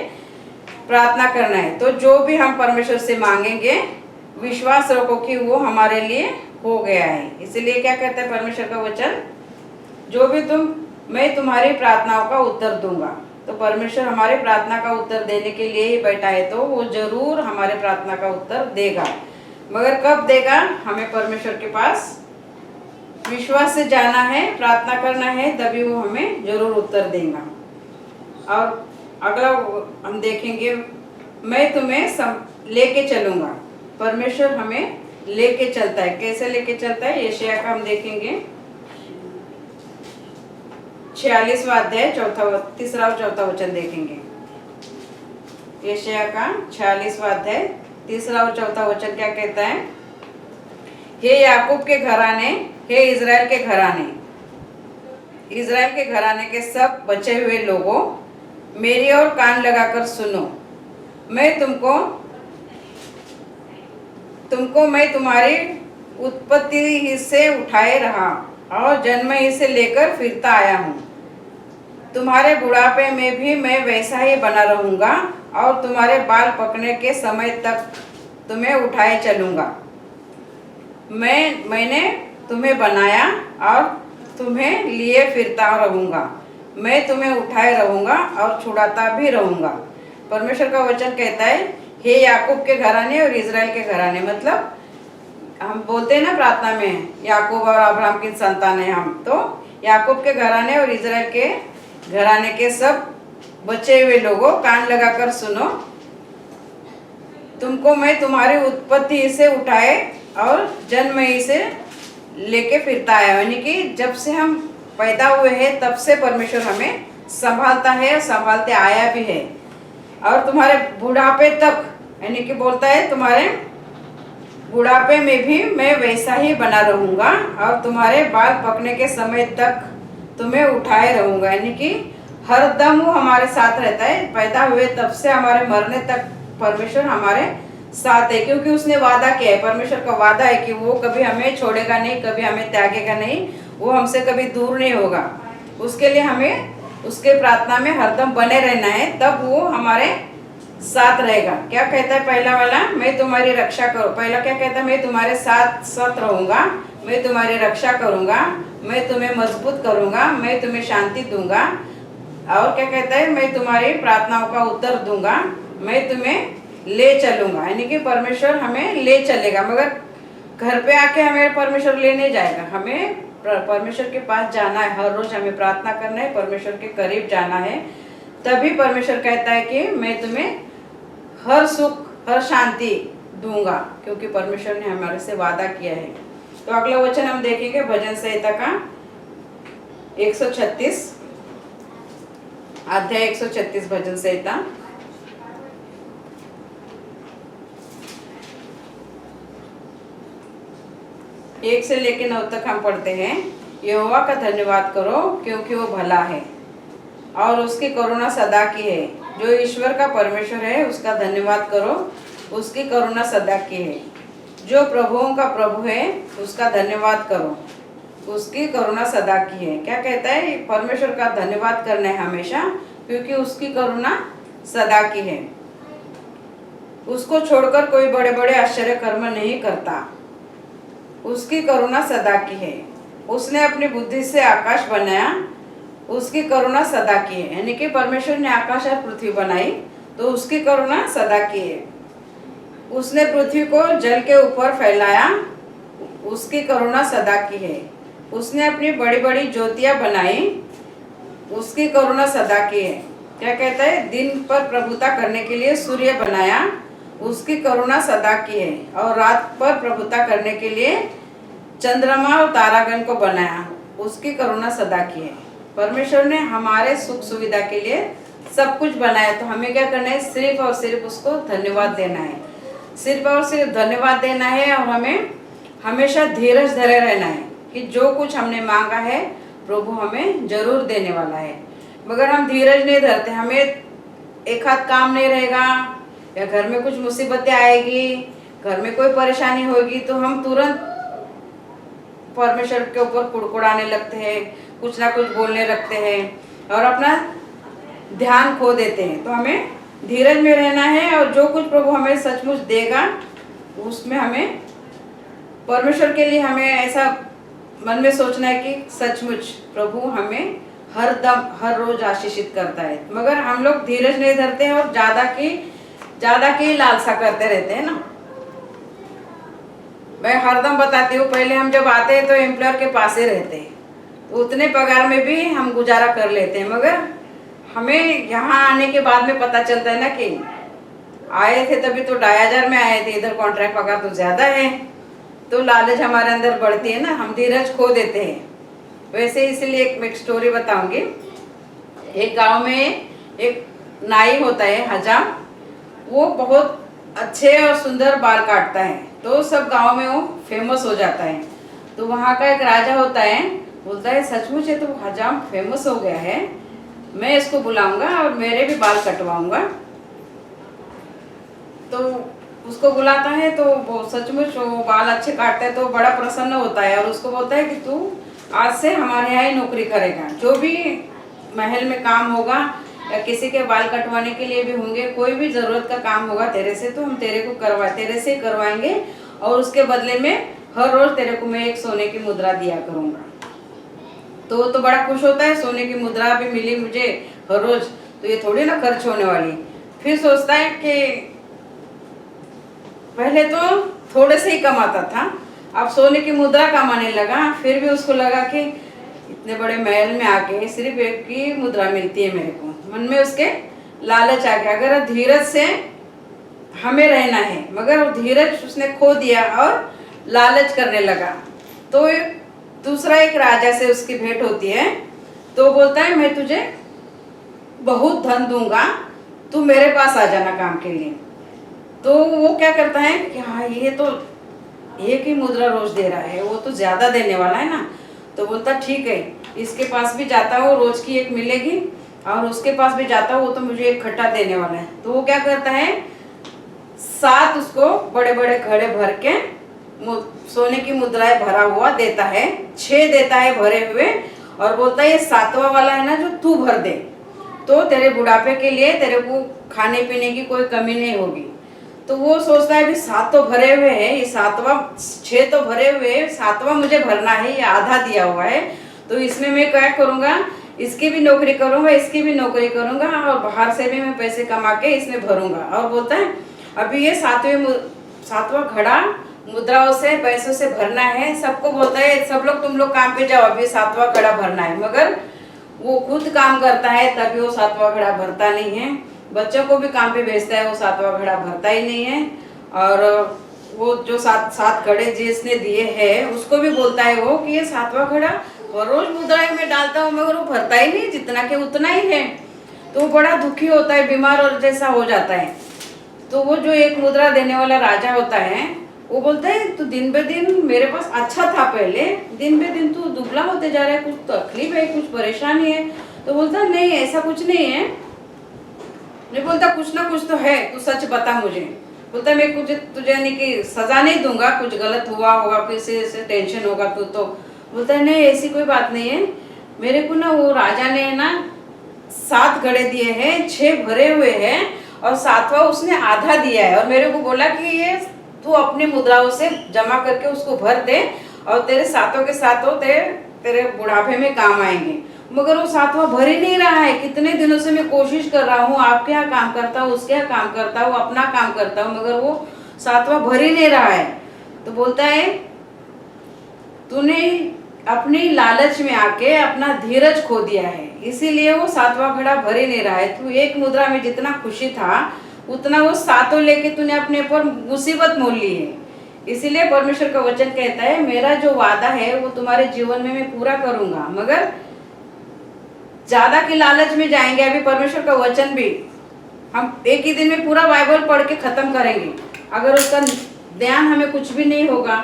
Speaker 2: प्रार्थना करना है। तो जो भी हम परमेश्वर से मांगेंगे विश्वास रखो कि वो हमारे लिए हो गया है। इसलिए क्या कहता है परमेश्वर का वचन, जो भी मैं तुम्हारी प्रार्थनाओं का उत्तर दूंगा। तो परमेश्वर हमारे प्रार्थना का उत्तर देने के लिए ही बैठा है, तो वो जरूर हमारे प्रार्थना का उत्तर देगा। मगर कब देगा, हमें परमेश्वर के पास विश्वास से जाना है, प्रार्थना करना है, तभी वो हमें जरूर उत्तर देगा। और अगला हम देखेंगे, मैं तुम्हें लेके चलूंगा। परमेश्वर हमें लेके चलता है। कैसे लेके चलता है, यशायाह का हम देखेंगे 46वां अध्याय 3 और 4 वचन देखेंगे। यशायाह का 46वां अध्याय 3 और 4 वचन क्या कहता है, हे याकूब के घराने, हे इज़राइल के घराने, इज़राइल के घराने के सब बचे हुए लोगों, मेरी ओर कान लगाकर सुनो। मैं तुमको मैं तुम्हारी उत्पत्ति ही से उठाए रहा और जन्म ही से लेकर फिरता आया हूँ। तुम्हारे बुढ़ापे में भी मैं वैसा ही बना रहूँगा और तुम्हारे बाल पकने के समय तक तुम्हें उठाए चलूँगा। मैंने तुम्हें बनाया और तुम्हें लिए फिरता रहूँगा। मैं तुम्हें उठाए रहूँगा और छुड़ाता भी रहूँगा। परमेश्वर का वचन कहता है, हे याकूब के घराने और इज़राइल के घराने। मतलब हम बोलते हैं ना प्रार्थना में, याकूब और अब्राहम की संतान है हम। तो याकूब के घराने और इज़राइल के घराने के सब बचे हुए लोगों, कान लगाकर सुनो। तुमको मैं तुम्हारी उत्पत्ति ही से उठाए और जन्म ही से लेके फिरता आया। यानी कि जब से हम पैदा हुए हैं तब से परमेश्वर हमें संभालता है और संभालते आया भी है। और तुम्हारे बुढ़ापे तक, यानी कि बोलता है तुम्हारे बुढ़ापे में भी मैं वैसा ही बना रहूँगा और तुम्हारे बाल पकने के समय तक तुम्हें उठाए रहूँगा। यानी कि हर दम वो हमारे साथ रहता है। पैदा हुए तब से हमारे मरने तक परमेश्वर हमारे साथ है, क्योंकि उसने वादा किया है। परमेश्वर का वादा है कि वो कभी हमें छोड़ेगा नहीं, कभी हमें त्यागेगा नहीं, वो हमसे कभी दूर नहीं होगा। उसके लिए हमें उसके प्रार्थना में हरदम बने रहना है, तब वो हमारे साथ रहेगा। क्या कहता है पहला वाला, मैं तुम्हारी रक्षा करूँ। पहला क्या कहता है, मैं तुम्हारे साथ रहूँगा, मैं तुम्हारी रक्षा करूँगा, मैं तुम्हें मजबूत करूँगा, मैं तुम्हें शांति दूंगा। और क्या कहता है, मैं तुम्हारी प्रार्थनाओं का उत्तर दूंगा, मैं तुम्हें ले चलूँगा। यानी कि परमेश्वर हमें ले चलेगा, मगर घर पे आके हमें परमेश्वर ले नहीं जाएगा। हमें परमेश्वर के पास जाना है, हर रोज हमें प्रार्थना करना है, परमेश्वर के करीब जाना है। तभी परमेश्वर कहता है कि मैं तुम्हें हर सुख हर शांति दूंगा, क्योंकि परमेश्वर ने हमारे से वादा किया है। तो अगला वचन हम देखेंगे भजन संहिता का 136 अध्याय 136 भजन संहिता। एक से लेकर 9 तक हम पढ़ते हैं। यहोवा का धन्यवाद करो क्योंकि वो भला है और उसकी करुणा सदा की है। जो ईश्वर का परमेश्वर है उसका धन्यवाद करो, उसकी करुणा सदा की है। जो प्रभुओं का प्रभु है उसका धन्यवाद करो, उसकी करुणा सदा की है। क्या कहता है, परमेश्वर का धन्यवाद करना है हमेशा, क्योंकि उसकी करुणा सदा की है। उसको छोड़कर कोई बड़े बड़े आश्चर्य कर्म नहीं करता, उसकी करुणा सदा की है। उसने अपनी बुद्धि से आकाश बनाया, उसकी करुणा सदा की है। यानी कि परमेश्वर ने आकाश और पृथ्वी बनाई तो उसकी करुणा सदा की है। उसने पृथ्वी को जल के ऊपर फैलाया, उसकी करुणा सदा की है। उसने अपनी बड़ी बड़ी ज्योतियां बनाई, उसकी करुणा सदा की है। क्या कहता है, दिन पर प्रभुता करने के लिए सूर्य बनाया, उसकी करुणा सदा की है। और रात पर प्रभुता करने के लिए चंद्रमा और तारागण को बनाया, उसकी करुणा सदा की है। परमेश्वर ने हमारे सुख सुविधा के लिए सब कुछ बनाया, तो हमें क्या करना है, सिर्फ और सिर्फ उसको धन्यवाद देना है, सिर्फ और सिर्फ धन्यवाद देना है। और हमें हमेशा धीरज धरे रहना है कि जो कुछ हमने मांगा है प्रभु हमें जरूर देने वाला है। मगर हम धीरज नहीं धरते, हमें एक हाथ काम नहीं रहेगा, या घर में कुछ मुसीबतें आएगी, घर में कोई परेशानी होगी, तो हम तुरंत परमेश्वर के ऊपर कुड़कुड़ाने लगते हैं, कुछ ना कुछ बोलने लगते हैं और अपना ध्यान खो देते हैं। तो हमें धीरज में रहना है और जो कुछ प्रभु हमें सचमुच देगा उसमें हमें परमेश्वर के लिए हमें ऐसा मन में सोचना है कि सचमुच प्रभु हमें हर दम हर रोज आशीषित करता है। मगर हम लोग धीरज नहीं धरते हैं और ज्यादा की लालसा करते रहते हैं ना। मैं हरदम बताती हूँ, पहले हम जब आते हैं तो एम्प्लॉयर के पास ही रहते हैं, तो उतने पगार में भी हम गुजारा कर लेते हैं। मगर हमें यहाँ आने के बाद में पता चलता है ना कि आए थे तभी तो 2,500 में आए थे, इधर कॉन्ट्रैक्ट पगार तो ज्यादा है, तो लालच हमारे अंदर बढ़ती है ना, हम धीरज खो देते हैं। वैसे इसलिए एक स्टोरी बताऊंगी। एक गांव में एक नाई होता है हजाम, वो बहुत अच्छे और सुंदर बाल काटता है, तो सब गांव में वो फेमस हो जाता है। तो वहाँ का एक राजा होता है, बोलता है सचमुच है तो हजाम फेमस हो गया है, मैं इसको बुलाऊंगा और मेरे भी बाल कटवाऊंगा। तो उसको बुलाता है, तो वो सचमुच वो बाल अच्छे काटता है, तो बड़ा प्रसन्न होता है और उसको बोलता है कि तू आज से हमारे यहाँ ही नौकरी करेगा, जो भी महल में काम होगा या किसी के बाल कटवाने के लिए भी होंगे, कोई भी जरूरत का काम होगा तेरे से, तो हम तेरे से करवाएंगे और उसके बदले में हर रोज तेरे को मैं एक सोने की मुद्रा दिया करूंगा। तो वो तो बड़ा खुश होता है, सोने की मुद्रा भी मिली मुझे हर रोज, तो ये थोड़ी ना खर्च होने वाली। फिर सोचता है कि पहले तो थोड़े से ही कमाता था, अब सोने की मुद्रा कमाने लगा। फिर भी उसको लगा कि इतने बड़े महल में आके सिर्फ एक की मुद्रा मिलती है मेरे को, मन में उसके लालच आ गया। अगर धीरज से हमें रहना है, मगर धीरज उसने खो दिया और लालच करने लगा। तो दूसरा एक राजा से उसकी भेंट होती है, तो बोलता है मैं तुझे बहुत धन दूंगा, तू मेरे पास आ जाना काम के लिए। तो वो क्या करता है कि हाँ ये तो एक ही मुद्रा रोज दे रहा है, वो तो ज्यादा देने वाला है ना। तो बोलता ठीक है, इसके पास भी जाता हूँ, रोज की एक मिलेगी, और उसके पास भी जाता हूँ, वो तो मुझे एक खट्टा देने वाला है। तो वो क्या करता है, 7 उसको बड़े बड़े घड़े भर के सोने की मुद्राएं भरा हुआ देता है, 6 देता है भरे हुए, और बोलता है ये 7वां वाला है ना जो तू भर दे, तो तेरे बुढ़ापे के लिए तेरे को खाने पीने की कोई कमी नहीं होगी। तो वो सोचता है भी 7 तो भरे हुए हैं, ये 6 तो भरे हुए हैं, 7वां मुझे भरना है, ये आधा दिया हुआ है, तो इसमें मैं क्या करूँगा, इसकी भी नौकरी करूँगा, इसकी भी नौकरी करूँगा, और बाहर से भी मैं पैसे कमा के इसमें भरूंगा। और बोलता है अभी ये 7वां घड़ा मुद्राओं से पैसों से भरना है। सबको बोलता है सब लोग तुम लोग काम पे जाओ, अभी 7वां घड़ा भरना है, मगर वो खुद काम करता है तभी वो 7वां घड़ा भरता नहीं है। बच्चों को भी काम पे भेजता है, वो 7वां घड़ा भरता ही नहीं है। और वो जो 7 घड़े जिसने दिए हैं उसको भी बोलता है वो कि ये 7वां घड़ा रोज मुद्राएं में डालता हूँ, मगर वो भरता ही नहीं, जितना के उतना ही है। तो वो बड़ा दुखी होता है, बीमार और जैसा हो जाता है। तो वो जो एक मुद्रा देने वाला राजा होता है वो बोलता है तू दिन ब दिन मेरे पास अच्छा था पहले, दिन ब दिन तू दुबला होते जा रहा है, कुछ तकलीफ है, कुछ परेशानी है। तो बोलता नहीं ऐसा कुछ नहीं है। नहीं बोलता कुछ ना कुछ तो है, तू सच बता मुझे। बोलता मैं कुछ तुझे नहीं कि सजा नहीं दूंगा, कुछ गलत हुआ होगा, किसी से टेंशन होगा तू तो। बोलता है नहीं ऐसी कोई बात नहीं है, मेरे को ना वो राजा ने ना 7 घड़े दिए हैं, 6 भरे हुए हैं और 7वां उसने आधा दिया है, और मेरे को बोला कि ये तू अपनी मुद्राओं से जमा करके उसको भर दे और तेरे 7 के 7 तेरे बुढ़ापे में काम आएंगे। मगर वो 7वां भर ही नहीं रहा है। कितने दिनों से मैं कोशिश कर रहा हूँ, आपके यहाँ काम करता हूँ, उसके यहाँ काम करता हूँ, अपना काम करता हूँ, मगर वो 7वां भर ही नहीं रहा है। तो बोलता है तूने अपनी लालच में आके अपना धीरज खो दिया है, इसीलिए वो 7वां घड़ा भर ही नहीं रहा है। तू एक मुद्रा में जितना खुशी था उतना वो 7 लेके तूने अपने पर मुसीबत मोल ली है। इसीलिए परमेश्वर का वचन कहता है मेरा जो वादा है वो तुम्हारे जीवन में मैं पूरा करूंगा। मगर ज्यादा की लालच में जाएंगे। अभी परमेश्वर का वचन भी हम एक ही दिन में पूरा बाइबल पढ़ के खत्म करेंगे, अगर उसका ध्यान हमें कुछ भी नहीं होगा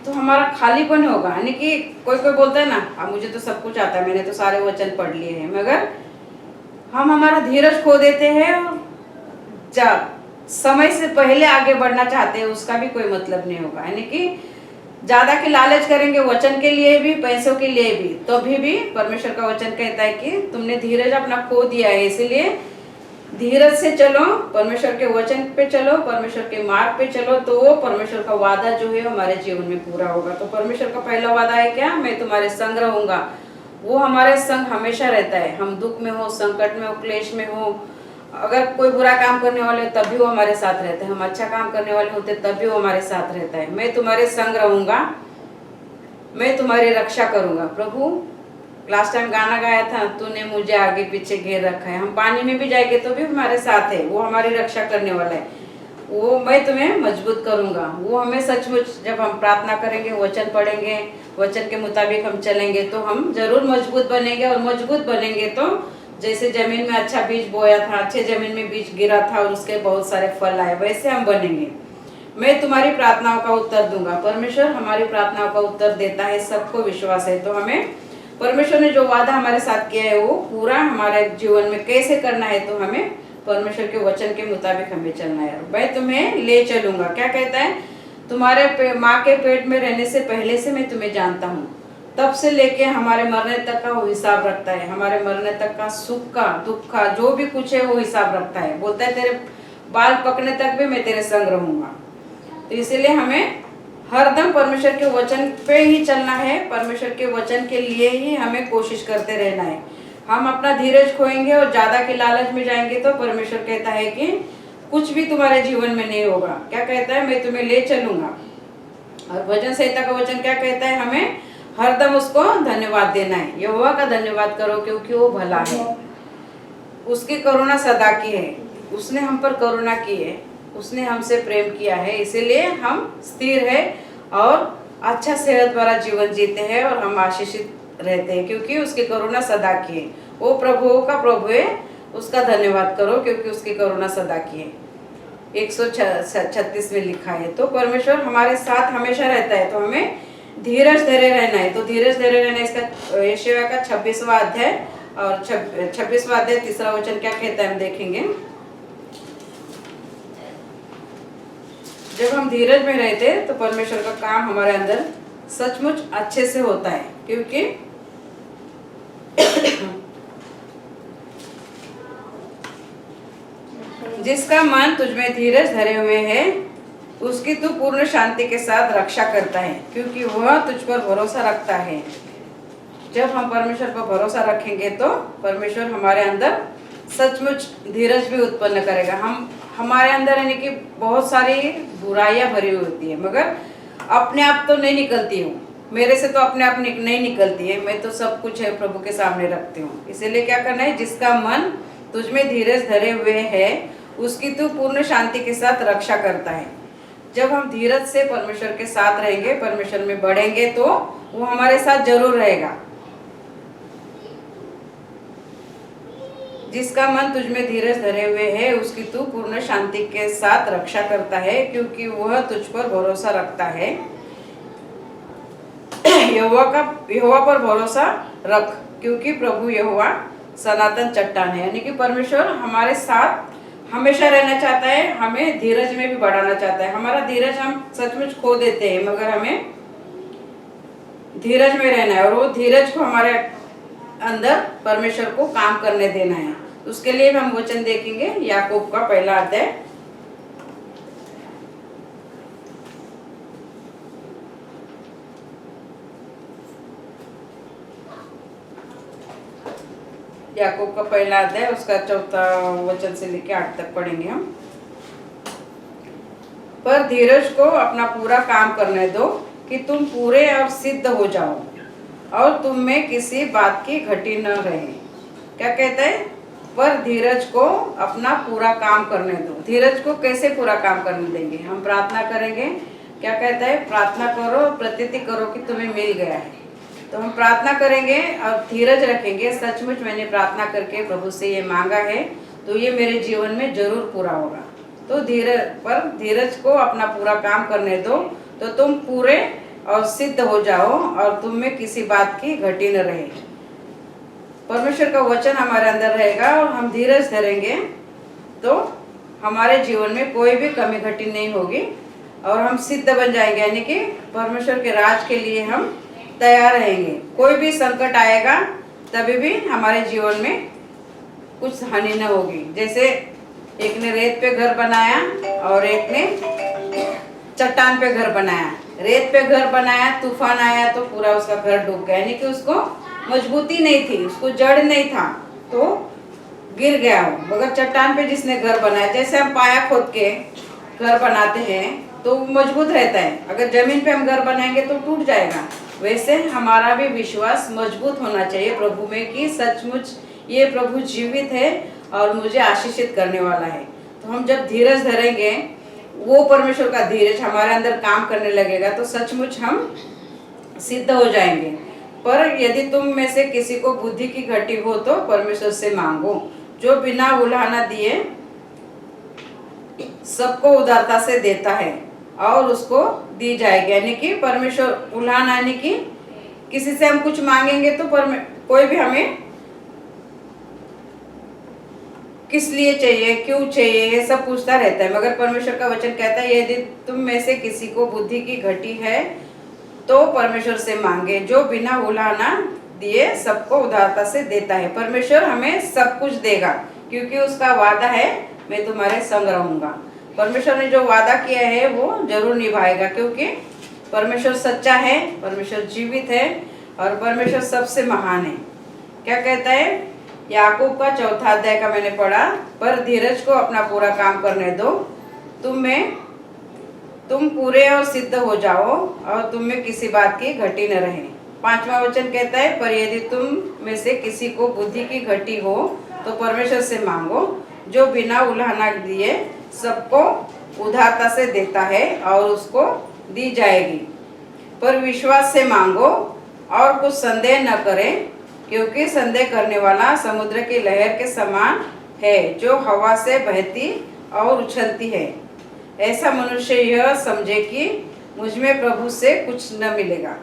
Speaker 2: तो हमारा खालीपन होगा। यानी कि कोई कोई बोलता है ना अब मुझे तो सब कुछ आता है, मैंने तो सारे वचन पढ़ लिए हैं, मगर हम हमारा धीरज खो देते हैं। जब समय से पहले आगे बढ़ना चाहते हैं उसका भी कोई मतलब नहीं होगा। यानी कि ज्यादा की लालच करेंगे वचन के लिए भी, पैसों के लिए भी, तो भी परमेश्वर का वचन कहता है कि तुमने धीरज अपना खो दिया है, इसलिए धीरज से चलो, परमेश्वर के वचन पे चलो, परमेश्वर के मार्ग पे चलो, तो वो परमेश्वर का वादा जो है हमारे जीवन में पूरा होगा। तो परमेश्वर का पहला वादा है क्या? मैं तुम्हारे संग रहूंगा। वो हमारे संग हमेशा रहता है, हम दुख में हो, संकट में हो, क्लेश में हो, अगर कोई बुरा काम करने वाले हो तब भी वो हमारे साथ रहते हैं, हम अच्छा काम करने वाले होते तब भी वो हमारे साथ रहता है। मैं तुम्हारे संग रहूंगा, मैं तुम्हारी रक्षा करूंगा। प्रभु लास्ट टाइम गाना गाया था, तूने मुझे आगे पीछे घेर रखा है, हम पानी में भी जाएंगे तो भी हमारे साथ है, वो हमारी रक्षा करने वाला है। वो मैं तुम्हें मजबूत करूंगा। वो हमें सचमुच जब हम प्रार्थना करेंगे, वचन पढ़ेंगे, वचन के मुताबिक हम चलेंगे तो हम जरूर मजबूत बनेंगे। और मजबूत बनेंगे तो जैसे जमीन में अच्छा बीज बोया था, अच्छे जमीन में बीज गिरा था और उसके बहुत सारे फल आए, वैसे हम बनेंगे। मैं तुम्हारी प्रार्थनाओं का उत्तर दूंगा। परमेश्वर हमारी प्रार्थनाओं का उत्तर देता है, सबको विश्वास है। तो हमें परमेश्वर ने जो वादा हमारे साथ किया है वो पूरा हमारे जीवन में कैसे करना है, तो हमें परमेश्वर के वचन के मुताबिक हमें चलना है। मैं तुम्हें ले चलूंगा। क्या कहता है? तुम्हारे माँ के पेट में रहने से पहले से मैं तुम्हें जानता हूँ, तब से लेके हमारे मरने तक का वो हिसाब रखता है। हमारे मरने तक का सुख का, दुख का, जो भी कुछ है वो हिसाब रखता है। बोलता है तेरे बाल पकने तक भी मैं तेरे संग रहूंगा। तो इसीलिए हमें हरदम परमेश्वर के वचन पे ही चलना है, परमेश्वर के वचन के लिए ही हमें कोशिश करते रहना है। हम अपना धीरज खोएंगे और ज्यादा के लालच में जाएंगे तो परमेश्वर कहता है कि कुछ भी तुम्हारे जीवन में नहीं होगा। क्या कहता है? मैं तुम्हें ले चलूंगा। और भजन संहिता का वचन क्या कहता है? हमें हरदम उसको धन्यवाद देना है। यहोवा का धन्यवाद करो क्योंकि वो भला है, उसकी करुणा सदा की है, उसने हम पर करुणा की है, उसने हमसे प्रेम किया है, इसीलिए हम स्थिर है और अच्छा सेहत वाला जीवन जीते हैं और हम आशीषित रहते हैं क्योंकि उसकी करुणा सदा की है। वो प्रभुओं का प्रभु है, उसका धन्यवाद करो क्योंकि उसकी करुणा सदा की है। 136 में लिखा है। तो परमेश्वर हमारे साथ हमेशा रहता है, तो हमें धीरज धरे रहना है। तो धीरज धरे रहना, इसका यशायाह का 26वां अध्याय और 26वां अध्याय 3रा वचन क्या कहता है हम देखेंगे। जब हम धीरज में रहते हैं तो परमेश्वर का काम हमारे अंदर सचमुच अच्छे से होता है, क्योंकि जिसका मन तुझमें धीरज धरे हुए है उसकी तू पूर्ण शांति के साथ रक्षा करता है, क्योंकि वह तुझ पर भरोसा रखता है। जब हम परमेश्वर पर भरोसा रखेंगे तो परमेश्वर हमारे अंदर सचमुच धीरज भी उत्पन्न करेगा। हमारे अंदर यानी कि बहुत सारी बुराइयां भरी हुई होती है, मगर अपने आप तो नहीं निकलती हूँ, मेरे से तो अपने आप नहीं निकलती है। मैं तो सब कुछ है प्रभु के सामने रखती हूँ। इसीलिए क्या करना है? जिसका मन तुझमें धीरज धरे हुए है उसकी तू पूर्ण शांति के साथ रक्षा करता है। जब हम धीरज से परमेश्वर के साथ रहेंगे, परमेश्वर में बढ़ेंगे, तो वो हमारे साथ जरूर रहेगा। जिसका मन तुझमें धीरज धरे हुए है उसकी तू पूर्ण शांति के साथ रक्षा करता है, क्योंकि वह तुझ पर भरोसा रखता है। यहोवा पर भरोसा रख, क्योंकि प्रभु यहोवा सनातन चट्टान है। यानी कि परमेश्वर हमारे साथ हमेशा रहना चाहता है, हमें धीरज में भी बढ़ाना चाहता है। हमारा धीरज हम सचमुच खो देते हैं, मगर हमें धीरज में रहना है और वो धीरज को हमारे अंदर परमेश्वर को काम करने देना है। उसके लिए हम वचन देखेंगे याकूब का 1 अध्याय। याकूब का 1 अध्याय उसका 4 वचन से लेकर 8 तक पढ़ेंगे हम। पर धीरज को अपना पूरा काम करने दो कि तुम पूरे और सिद्ध हो जाओ और तुम में किसी बात की घटी न रहे। क्या कहता है? पर धीरज को अपना पूरा काम करने दो। धीरज को कैसे पूरा काम करने देंगे? हम प्रार्थना करेंगे। क्या कहता है? प्रार्थना करो, प्रतीति करो कि तुम्हें मिल गया है। तो हम प्रार्थना करेंगे और धीरज रखेंगे। सचमुच मैंने प्रार्थना करके प्रभु से ये मांगा है तो ये मेरे जीवन में जरूर पूरा होगा। तो धीरज को अपना पूरा काम करने दो तो तुम पूरे और सिद्ध हो जाओ और तुम में किसी बात की घटी न रहे। परमेश्वर का वचन हमारे अंदर रहेगा और हम धीरज धरेंगे तो हमारे जीवन में कोई भी कमी घटी नहीं होगी और हम सिद्ध बन जाएंगे, यानी कि परमेश्वर के राज के लिए हम तैयार रहेंगे। कोई भी संकट आएगा तभी भी हमारे जीवन में कुछ हानि न होगी। जैसे एक ने रेत पे घर बनाया और एक ने चट्टान पे घर बनाया। रेत पे घर बनाया, तूफान आया तो पूरा उसका घर डूब गया, यानी कि उसको मजबूती नहीं थी, उसको जड़ नहीं था तो गिर गया वो। मगर चट्टान पे जिसने घर बनाया, जैसे हम पाया खोद के घर बनाते हैं तो मजबूत रहता है, अगर जमीन पे हम घर बनाएंगे तो टूट जाएगा। वैसे हमारा भी विश्वास मजबूत होना चाहिए प्रभु में कि सचमुच ये प्रभु जीवित है और मुझे आशीषित करने वाला है। तो हम जब धीरज धरेंगे, वो परमेश्वर का धीरज हमारे अंदर काम करने लगेगा तो सचमुच हम सिद्ध हो जाएंगे। पर यदि तुम में से किसी को बुद्धि की घटी हो तो परमेश्वर से मांगो, जो बिना उलाहना दिए सबको उदारता से देता है और उसको दी जाएगी। यानी कि परमेश्वर उलाहना, यानी कि किसी से हम कुछ मांगेंगे तो कोई भी हमें किस लिए चाहिए, क्यों चाहिए, ये सब पूछता रहता है। मगर परमेश्वर का वचन कहता है यदि तुम में से किसी को बुद्धि की घटी है तो परमेश्वर से मांगे, जो बिना उलाहना दिए सबको उदारता से देता है। परमेश्वर हमें सब कुछ देगा क्योंकि उसका वादा है मैं तुम्हारे संग रहूंगा। परमेश्वर ने जो वादा किया है वो जरूर निभाएगा क्योंकि परमेश्वर सच्चा है, परमेश्वर जीवित है और परमेश्वर सबसे महान है। क्या कहता है याकूब का 4 अध्याय का मैंने पढ़ा, पर धीरज को अपना पूरा काम करने दो, तुम पूरे और सिद्ध हो जाओ और तुम में किसी बात की घटी न रहे। 5वां वचन कहता है पर यदि तुम में से किसी को बुद्धि की घटी हो तो परमेश्वर से मांगो, जो बिना उलाहना दिए सबको उदारता से देता है और उसको दी जाएगी। पर विश्वास से मांगो और कुछ संदेह न करें, क्योंकि संदेह करने वाला समुद्र की लहर के समान है जो हवा से बहती और उछलती है। ऐसा मनुष्य यह समझे कि मुझ में प्रभु से कुछ न मिलेगा।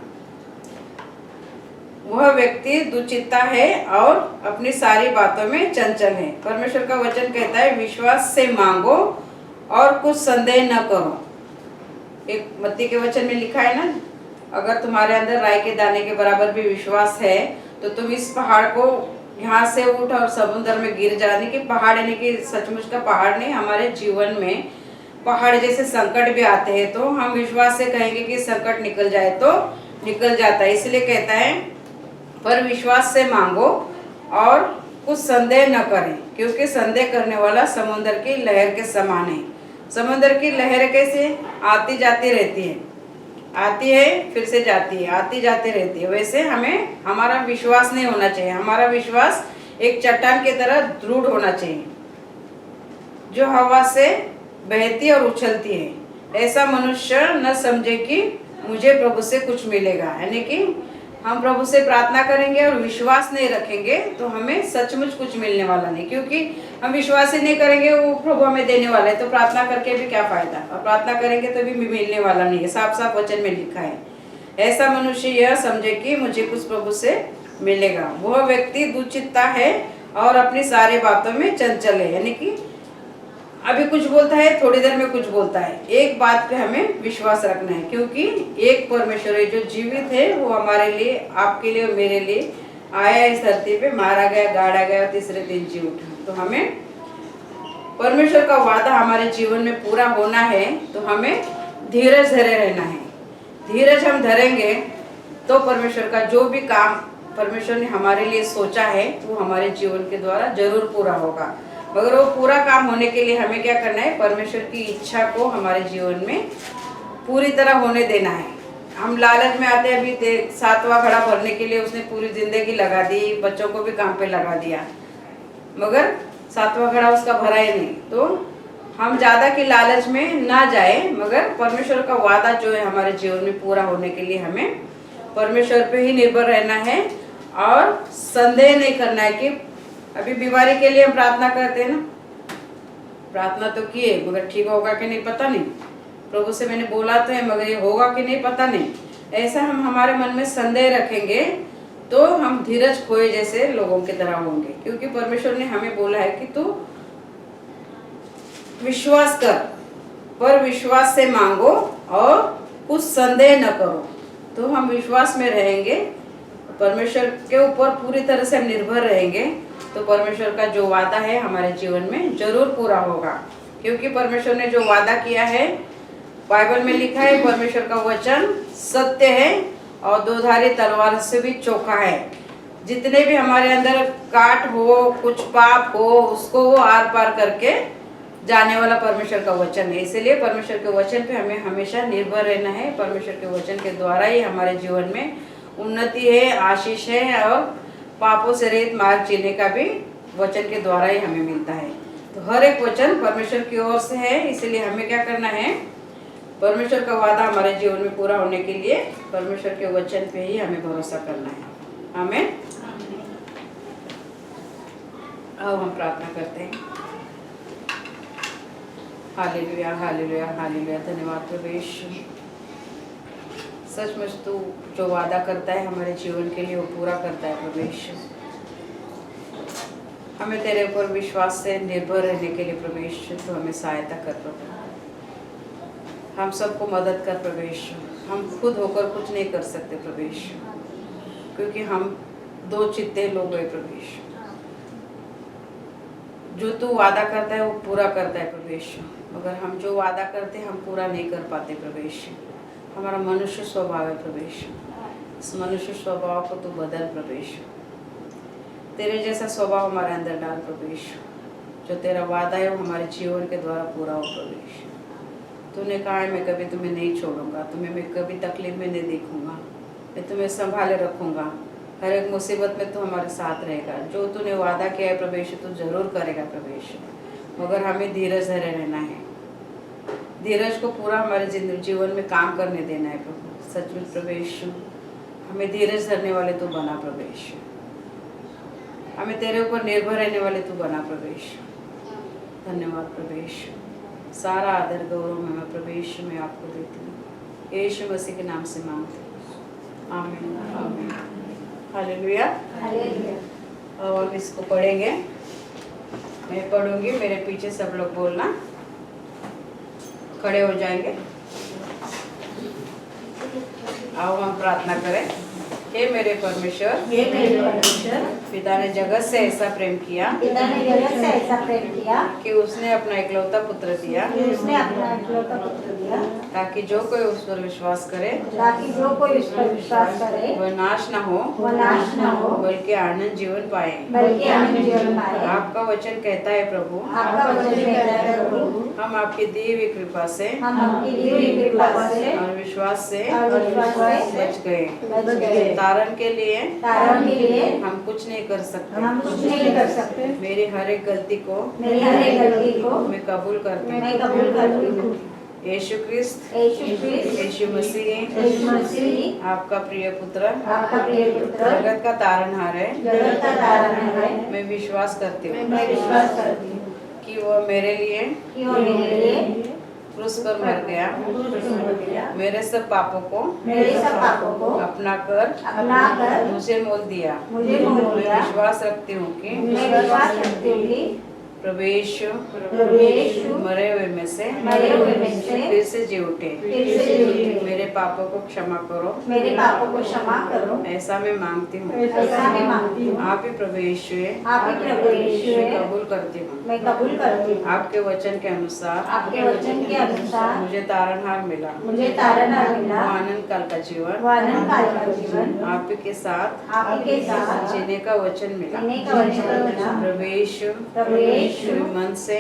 Speaker 2: वह व्यक्ति दुचित्ता है और अपनी सारी बातों में चंचल है। परमेश्वर का वचन कहता है विश्वास से मांगो और कुछ संदेह न करो। एक मत्ती के वचन में लिखा है ना, अगर तुम्हारे अंदर राई के दाने के बराबर भी विश्वास है तो तुम इस पहाड़ को यहाँ से उठ और समुद्र में गिर जाने की, पहाड़ यानी कि सचमुच का पहाड़ नहीं, हमारे जीवन में पहाड़ जैसे संकट भी आते हैं तो हम विश्वास से कहेंगे कि संकट निकल जाए तो निकल जाता है। इसलिए कहता है पर विश्वास से मांगो और कुछ संदेह न करें, क्योंकि संदेह करने वाला समुद्र की लहर के समान है। समुद्र की लहर कैसे आती जाती रहती है, आती है फिर से जाती है, आती जाती रहती है। वैसे हमें हमारा विश्वास नहीं होना चाहिए, हमारा विश्वास एक चट्टान की तरह दृढ़ होना चाहिए जो हवा से बहती और उछलती है। ऐसा मनुष्य न समझे कि मुझे प्रभु से कुछ मिलेगा, यानी कि हम प्रभु से प्रार्थना करेंगे और विश्वास नहीं रखेंगे तो हमें सचमुच कुछ मिलने वाला नहीं, क्योंकि हम विश्वास ही नहीं करेंगे वो प्रभु हमें देने वाला है तो प्रार्थना करके भी क्या फायदा, और प्रार्थना करेंगे तो भी मिलने वाला नहीं है। साफ साफ वचन में लिखा है ऐसा मनुष्य यह समझे कि मुझे कुछ प्रभु से मिलेगा। वह व्यक्ति दुचित्ता है और अपनी सारी बातों में चंचल है, यानी कि अभी कुछ बोलता है थोड़ी देर में कुछ बोलता है। एक बात पे हमें विश्वास रखना है क्योंकि एक परमेश्वर है जो जीवित है, वो हमारे लिए, आपके लिए और मेरे लिए आया इस धरती पे, मारा गया, गाड़ा गया, तीसरे दिन जी उठा। तो हमें परमेश्वर का वादा हमारे जीवन में पूरा होना है तो हमें धीरज धरे रहना है। धीरज हम धरेंगे तो परमेश्वर का जो भी काम परमेश्वर ने हमारे लिए सोचा है वो हमारे जीवन के द्वारा जरूर पूरा होगा। मगर वो पूरा काम होने के लिए हमें क्या करना है, परमेश्वर की इच्छा को हमारे जीवन में पूरी तरह होने देना है। हम लालच में आते हैं, अभी 7वां घड़ा भरने के लिए उसने पूरी जिंदगी लगा दी, बच्चों को भी काम पे लगा दिया, मगर 7वां घड़ा उसका भरा ही नहीं। तो हम ज़्यादा की लालच में ना जाए, मगर परमेश्वर का वादा जो है हमारे जीवन में पूरा होने के लिए हमें परमेश्वर पे ही निर्भर रहना है और संदेह नहीं करना है कि अभी बीमारी के लिए हम प्रार्थना करते हैं ना, प्रार्थना तो किए मगर ठीक होगा कि नहीं पता नहीं, प्रभु से मैंने बोला तो है मगर ये होगा कि नहीं पता नहीं। ऐसा हम हमारे मन में संदेह रखेंगे तो हम धीरज खोए जैसे लोगों की तरह होंगे, क्योंकि परमेश्वर ने हमें बोला है कि तू विश्वास कर, पर विश्वास से मांगो और कुछ संदेह न करो। तो हम विश्वास में रहेंगे, परमेश्वर के ऊपर पूरी तरह से हम निर्भर रहेंगे, तो परमेश्वर का जो वादा है हमारे जीवन में जरूर पूरा होगा। क्योंकि परमेश्वर ने जो वादा किया है, बाइबल में लिखा है, परमेश्वर का वचन सत्य है और दोधारी तलवार से भी चोखा है। जितने भी हमारे अंदर काट हो, कुछ पाप हो, उसको वो आर पार करके जाने वाला परमेश्वर का वचन है। इसलिए परमेश्वर के वचन पे हमें हमेशा निर्भर रहना है। परमेश्वर के वचन के द्वारा ही हमारे जीवन में उन्नति है, आशीष है और पापों से रहित मार्ग जीने का भी वचन के द्वारा ही हमें मिलता है। तो हर एक वचन परमेश्वर की ओर से है। इसलिए हमें क्या करना है, परमेश्वर का वादा हमारे जीवन में पूरा होने के लिए परमेश्वर के वचन पे ही हमें भरोसा करना है। आमीन। अब हम प्रार्थना करते हैं। Hallelujah, hallelujah, hallelujah. धन्यवाद प्रभु यीशु। सचमुच तू जो वादा करता है हमारे जीवन के लिए वो पूरा करता है प्रभु यीशु। हमें तेरे ऊपर विश्वास से निर्भर रहने के लिए प्रभु यीशु तो हमें सहायता कर प्रभु। हम सबको मदद कर प्रभु यीशु। हम खुद होकर कुछ नहीं कर सकते प्रभु यीशु, क्योंकि हम दो चित्ते लोग हैं प्रभु यीशु। जो तू वादा करता है वो पूरा करता है प्रभु यीशु, मगर हम जो वादा करते हैं हम पूरा नहीं कर पाते प्रभु यीशु। हमारा मनुष्य स्वभाव है प्रभु यीशु। इस मनुष्य स्वभाव को तू बदल प्रभु यीशु। तेरे जैसा स्वभाव हमारे अंदर डाल प्रभु यीशु। जो तेरा वादा है वो हमारे जीवन के द्वारा पूरा हो प्रभु यीशु। तूने कहा है मैं कभी तुम्हें नहीं छोड़ूंगा, तुम्हें मैं कभी तकलीफ में नहीं देखूंगा, मैं तुम्हें संभाले रखूंगा। हर एक मुसीबत में तू हमारे साथ रहेगा। जो तूने वादा किया है प्रभु यीशु तू जरूर करेगा प्रभु यीशु, मगर हमें धीरज धरे रहना है। धीरज को पूरा हमारे जीवन में काम करने देना है प्रभु। सचमुच प्रभु यीशु हमें धीरज धरने वाले तू बना प्रभु यीशु। हमें तेरे ऊपर निर्भर रहने वाले तू बना प्रभु यीशु। धन्यवाद प्रभु यीशु। सारा आदर गौरव मैं प्रभु यीशु में आपको देती हूँ, यीशु मसीह के नाम से मांगती हूँ। आमीन, आमीन। Hallelujah, hallelujah. अब हम इसको पढ़ेंगे। मैं पढ़ूंगी, मेरे पीछे सब लोग बोलना। खड़े हो जाएंगे। आओ हम प्रार्थना करें। हे मेरे परमेश्वर,
Speaker 1: हे मेरे परमेश्वर,
Speaker 2: पिता ने जगत से ऐसा प्रेम किया,
Speaker 1: पिता ने जगत से ऐसा प्रेम किया
Speaker 2: कि उसने अपना इकलौता पुत्र दिया,
Speaker 1: कि उसने अपना इकलौता पुत्र दिया,
Speaker 2: ताकि जो कोई उस पर विश्वास करे,
Speaker 1: ताकि जो कोई उस पर विश्वास करे
Speaker 2: वह नाश न हो,
Speaker 1: वह नाश न हो,
Speaker 2: बल्कि आनंद जीवन पाए।
Speaker 1: बल्कि आनंद जीवन पाए।
Speaker 2: आपका वचन कहता है प्रभु,
Speaker 1: आपका वचन कहता है प्रभु,
Speaker 2: हम आपकी दी हुई कृपा से
Speaker 1: हम आपकी दी हुई कृपा से
Speaker 2: और विश्वास से
Speaker 1: बच
Speaker 2: गए। तारण के लिए
Speaker 1: तारण के लिए
Speaker 2: हम कुछ नहीं कर सकते।
Speaker 1: हम कुछ नहीं कर सकते।
Speaker 2: मेरी हर एक गलती को
Speaker 1: मेरी हर एक गलती को
Speaker 2: मैं कबूल करती हूँ।
Speaker 1: मैं कबूल करती हूँ।
Speaker 2: यीशु क्रिस्त,
Speaker 1: यीशु
Speaker 2: मसीह आपका प्रिय पुत्र,
Speaker 1: आपका प्रिय पुत्र,
Speaker 2: जगत का तारणहार है।
Speaker 1: जगत का तारणहार है।
Speaker 2: मैं विश्वास करती हूँ
Speaker 1: मैं विश्वास करती हूँ
Speaker 2: कि वह मेरे लिए
Speaker 1: कि वो मेरे लिए
Speaker 2: क्रूस पर मर गया, मेरे सब पापों को अपना कर मुझे मोल दिया। मैं विश्वास रखती हूँ कि प्रभु यीशु मरे हुए में से फिर से जी उठे। मेरे पापों को क्षमा करो, ऐसा मैं मांगती हूँ। आप ही प्रभु यीशु है, मैं कबूल करती हूँ। आपके वचन के अनुसार मुझे तारणहार मिला, वो आनंद काल का जीवन आप ही के साथ जीने का वचन मिला। प्रभु यीशु मैं मन से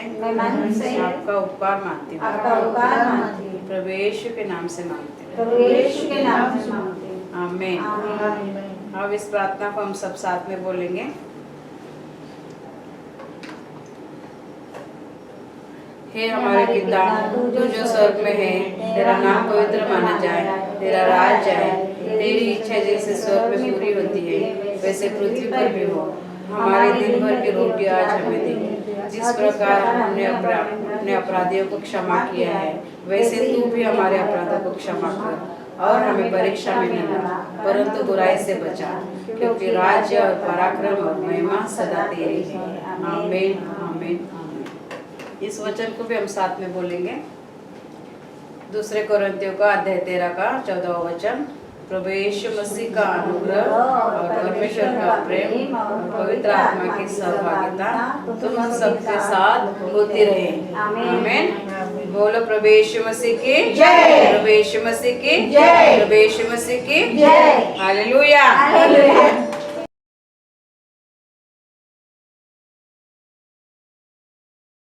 Speaker 2: आपका उपकार मानती हूँ। प्रभु यीशु के नाम से मांगती हूँ। आमीन। अब इस प्रार्थना को हम सब साथ में बोलेंगे। हे हमारे पिता, तू जो स्वर्ग में है, तेरा नाम पवित्र माना जाए, तेरा राज आए, तेरी इच्छा जैसे स्वर्ग में पूरी होती है वैसे पृथ्वी पर भी हो। हमारे दिन भर की रोटी आज हमें दे। जिस प्रकार हमने अपने अपराधियों को क्षमा किया है, वैसे तू भी हमारे अपराधों को क्षमा कर और हमें परीक्षा में न ला, परंतु बुराई से बचा, क्योंकि राज्य और पराक्रम और महिमा सदा तेरी है। आमीन, आमीन, आमीन। इस वचन को भी हम साथ में बोलेंगे। दूसरे कोरिन्थियों का अध्याय 13 का 14वां वचन। प्रभु यीशु मसीह का अनुग्रह और परमेश्वर का प्रेम और पवित्र आत्मा की सहभागिता तुम सबके साथ होती रहे। आमीन। बोलो प्रभु यीशु मसीह की
Speaker 3: जय।
Speaker 2: प्रभु यीशु मसीह की
Speaker 3: जय।
Speaker 2: प्रभु यीशु मसीह की
Speaker 3: जय।
Speaker 2: हालेलुया।
Speaker 3: हालेलुया।